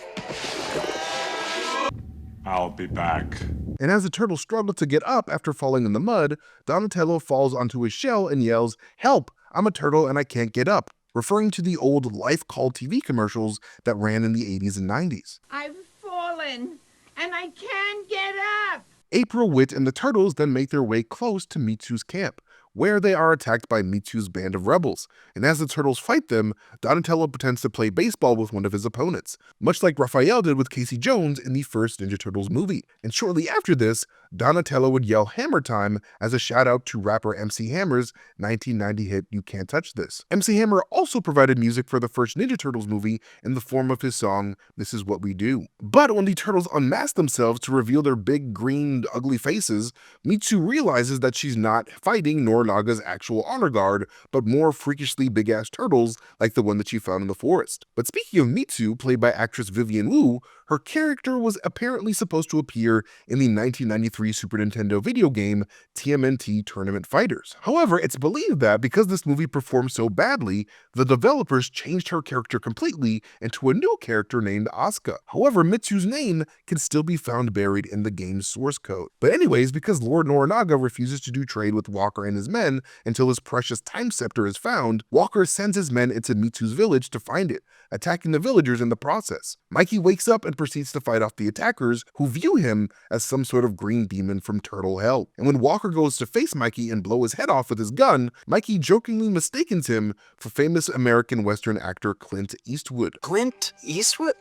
I'll be back. And as the turtles struggle to get up after falling in the mud, Donatello falls onto his shell and yells, "Help! I'm a turtle and I can't get up," referring to the old Life Call TV commercials that ran in the 80s and 90s. I've fallen and I can't get up. April, Wit, and the turtles then make their way close to Mitsu's camp, where they are attacked by Mitsu's band of rebels. And as the turtles fight them, Donatello pretends to play baseball with one of his opponents, much like Raphael did with Casey Jones in the first Ninja Turtles movie. And shortly after this, Donatello would yell "Hammer Time" as a shout out to rapper MC Hammer's 1990 hit "You Can't Touch This." MC Hammer also provided music for the first Ninja Turtles movie in the form of his song "This Is What We Do." But when the turtles unmask themselves to reveal their big, green, ugly faces, Mitsu realizes that she's not fighting Norinaga's actual honor guard, but more freakishly big-ass turtles like the one that she found in the forest. But speaking of Mitsu, played by actress Vivian Wu, her character was apparently supposed to appear in the 1993 Super Nintendo video game TMNT Tournament Fighters. However, it's believed that because this movie performed so badly, the developers changed her character completely into a new character named Asuka. However, Mitsu's name can still be found buried in the game's source code. But anyways, because Lord Norinaga refuses to do trade with Walker and his men until his precious time scepter is found, Walker sends his men into Mitsu's village to find it, attacking the villagers in the process. Mikey wakes up and proceeds to fight off the attackers, who view him as some sort of green demon from Turtle Hell. And when Walker goes to face Mikey and blow his head off with his gun, Mikey jokingly mistakes him for famous American Western actor Clint Eastwood. Clint Eastwood?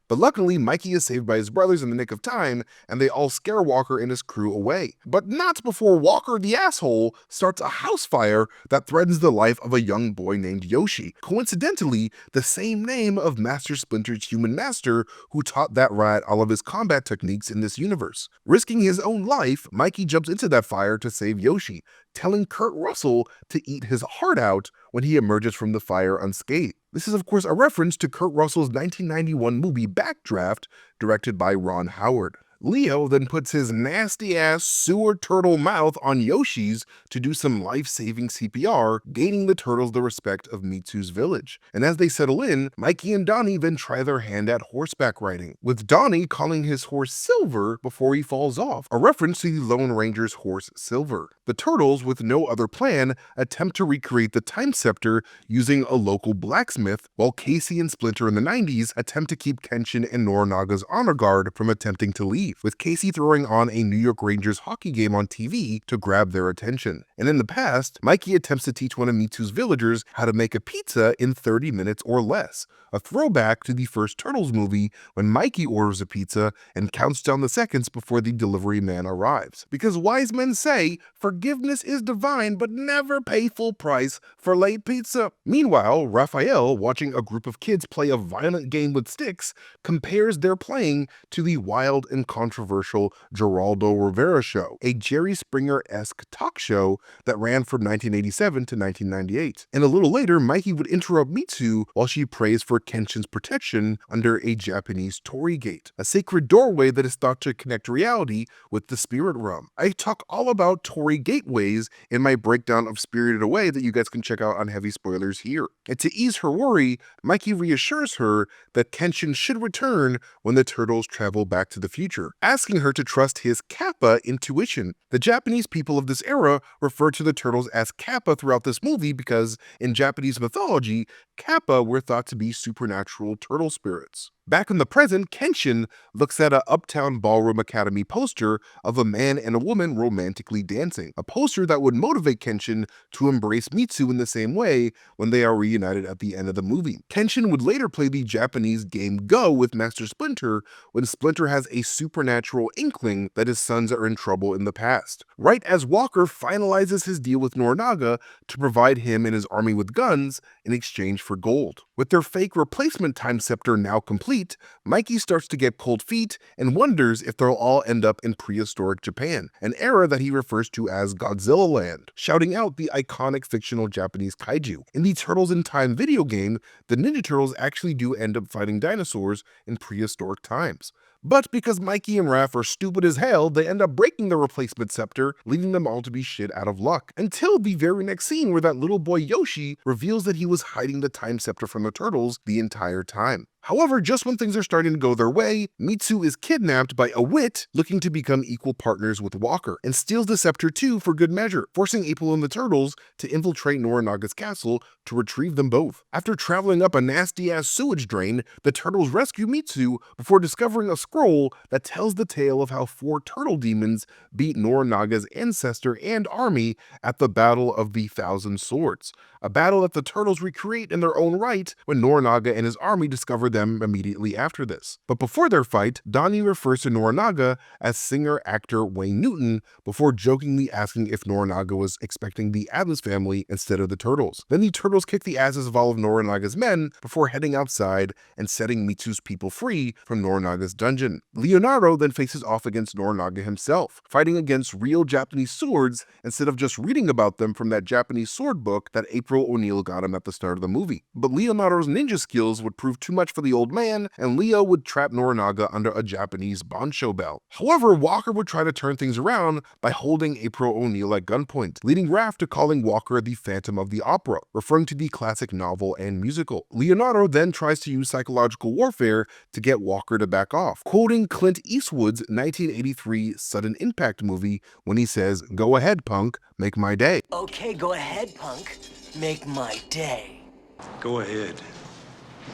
But luckily, Mikey is saved by his brothers in the nick of time, and they all scare Walker and his crew away. But not before Walker the asshole starts a house fire that threatens the life of a young boy named Yoshi, coincidentally the same name of Master Splinter's human master who taught that rat all of his combat techniques in this universe. Risking his own life, Mikey jumps into that fire to save Yoshi, telling Kurt Russell to eat his heart out when he emerges from the fire unscathed. This is of course a reference to Kurt Russell's 1991 movie Backdraft, directed by Ron Howard. Leo then puts his nasty-ass sewer turtle mouth on Yoshi's to do some life-saving CPR, gaining the turtles the respect of Mitsu's village. And as they settle in, Mikey and Donnie then try their hand at horseback riding, with Donnie calling his horse Silver before he falls off, a reference to the Lone Ranger's horse Silver. The turtles, with no other plan, attempt to recreate the time scepter using a local blacksmith, while Casey and Splinter in the 90s attempt to keep Kenshin and Norinaga's honor guard from attempting to leave, with Casey throwing on a New York Rangers hockey game on TV to grab their attention. And in the past, Mikey attempts to teach one of Mitsu's villagers how to make a pizza in 30 minutes or less, a throwback to the first Turtles movie when Mikey orders a pizza and counts down the seconds before the delivery man arrives. Because wise men say, forgiveness is divine, but never pay full price for late pizza. Meanwhile, Raphael, watching a group of kids play a violent game with sticks, compares their playing to the wild and controversial Geraldo Rivera Show, a Jerry Springer-esque talk show that ran from 1987 to 1998. And a little later, Mikey would interrupt Mitsu while she prays for Kenshin's protection under a Japanese torii gate, a sacred doorway that is thought to connect reality with the spirit realm. I talk all about torii gateways in my breakdown of Spirited Away that you guys can check out on Heavy Spoilers here. And to ease her worry, Mikey reassures her that Kenshin should return when the turtles travel back to the future, asking her to trust his Kappa intuition. The Japanese people of this era refer to the turtles as Kappa throughout this movie because in Japanese mythology, Kappa were thought to be supernatural turtle spirits. Back in the present, Kenshin looks at a Uptown Ballroom Academy poster of a man and a woman romantically dancing, a poster that would motivate Kenshin to embrace Mitsu in the same way when they are reunited at the end of the movie. Kenshin would later play the Japanese game Go with Master Splinter when Splinter has a supernatural inkling that his sons are in trouble in the past, right as Walker finalizes his deal with Norinaga to provide him and his army with guns in exchange for gold. With their fake replacement time scepter now complete, complete, Mikey starts to get cold feet and wonders if they'll all end up in prehistoric Japan, an era that he refers to as Godzilla Land, shouting out the iconic fictional Japanese kaiju. In the Turtles in Time video game, the Ninja Turtles actually do end up fighting dinosaurs in prehistoric times. But because Mikey and Raph are stupid as hell, they end up breaking the replacement scepter, leading them all to be shit out of luck. Until the very next scene where that little boy Yoshi reveals that he was hiding the time scepter from the Turtles the entire time. However, just when things are starting to go their way, Mitsu is kidnapped by a wit looking to become equal partners with Walker, and steals the scepter too for good measure, forcing April and the Turtles to infiltrate Norinaga's castle to retrieve them both. After traveling up a nasty-ass sewage drain, the Turtles rescue Mitsu before discovering a scroll that tells the tale of how 4 turtle demons beat Norinaga's ancestor and army at the Battle of the Thousand Swords, a battle that the Turtles recreate in their own right when Norinaga and his army discover them immediately after this. But before their fight, Donnie refers to Norinaga as singer-actor Wayne Newton before jokingly asking if Norinaga was expecting the Addams family instead of the Turtles. Then the Turtles kick the asses of all of Norinaga's men before heading outside and setting Mitsu's people free from Norinaga's dungeon. Leonardo then faces off against Norinaga himself, fighting against real Japanese swords instead of just reading about them from that Japanese sword book that April O'Neil got him at the start of the movie. But Leonardo's ninja skills would prove too much for the old man, and Leo would trap Norinaga under a Japanese bancho bell. However, Walker would try to turn things around by holding April O'Neil at gunpoint, leading Raph to calling Walker the Phantom of the Opera, referring to the classic novel and musical. Leonardo then tries to use psychological warfare to get Walker to back off, quoting Clint Eastwood's 1983 Sudden Impact movie when he says, "Go ahead, punk, make my day." Okay, go ahead, punk. Make my day. Go ahead.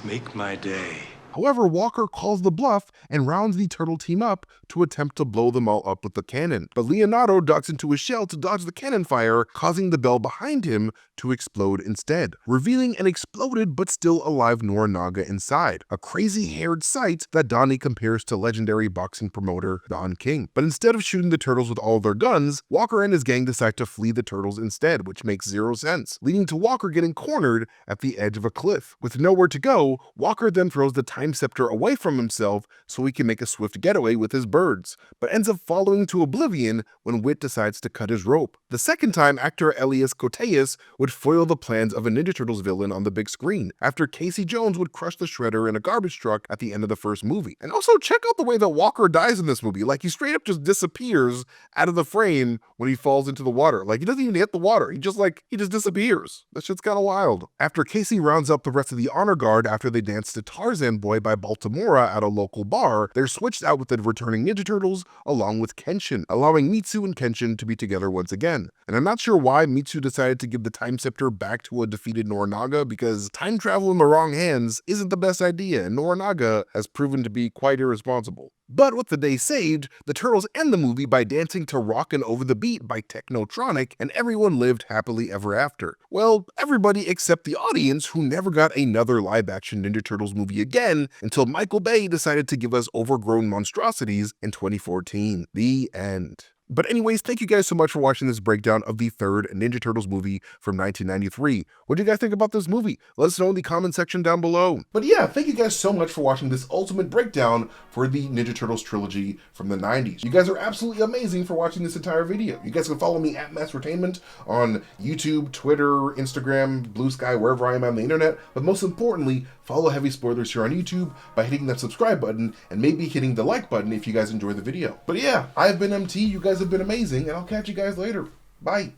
Make my day. However, Walker calls the bluff and rounds the turtle team up to attempt to blow them all up with the cannon. But Leonardo ducks into his shell to dodge the cannon fire, causing the bell behind him to explode instead, revealing an exploded but still alive Norinaga inside, a crazy-haired sight that Donnie compares to legendary boxing promoter Don King. But instead of shooting the turtles with all their guns, Walker and his gang decide to flee the turtles instead, which makes zero sense, leading to Walker getting cornered at the edge of a cliff. With nowhere to go, Walker then throws the time scepter away from himself so he can make a swift getaway with his birds, but ends up falling to oblivion when Wit decides to cut his rope. The second time, actor Elias Koteas would foil the plans of a Ninja Turtles villain on the big screen, after Casey Jones would crush the Shredder in a garbage truck at the end of the first movie. And also check out the way that Walker dies in this movie. Like, he straight up just disappears out of the frame when he falls into the water. Like, he doesn't even hit the water. He just disappears. That shit's kind of wild. After Casey rounds up the rest of the honor guard after they dance to Tarzan Boy by Baltimora at a local bar, they're switched out with the returning Ninja Turtles along with Kenshin, allowing Mitsu and Kenshin to be together once again. And I'm not sure why Mitsu decided to give the time scepter back to a defeated Norinaga, because time travel in the wrong hands isn't the best idea, and Norinaga has proven to be quite irresponsible. But with the day saved, the Turtles end the movie by dancing to Rockin' Over the Beat by Technotronic, and everyone lived happily ever after. Well, everybody except the audience, who never got another live-action Ninja Turtles movie again until Michael Bay decided to give us overgrown monstrosities in 2014. The end. But anyways, thank you guys so much for watching this breakdown of the third Ninja Turtles movie from 1993. What do you guys think about this movie? Let us know in the comment section down below. But yeah, thank you guys so much for watching this ultimate breakdown for the Ninja Turtles trilogy from the 90s. You guys are absolutely amazing for watching this entire video. You guys can follow me at Mastertainment on YouTube, Twitter, Instagram, Blue Sky, wherever I am on the internet. But most importantly, follow Heavy Spoilers here on YouTube by hitting that subscribe button and maybe hitting the like button if you guys enjoy the video. But yeah, I've been MT, you guys have been amazing, and I'll catch you guys later. Bye.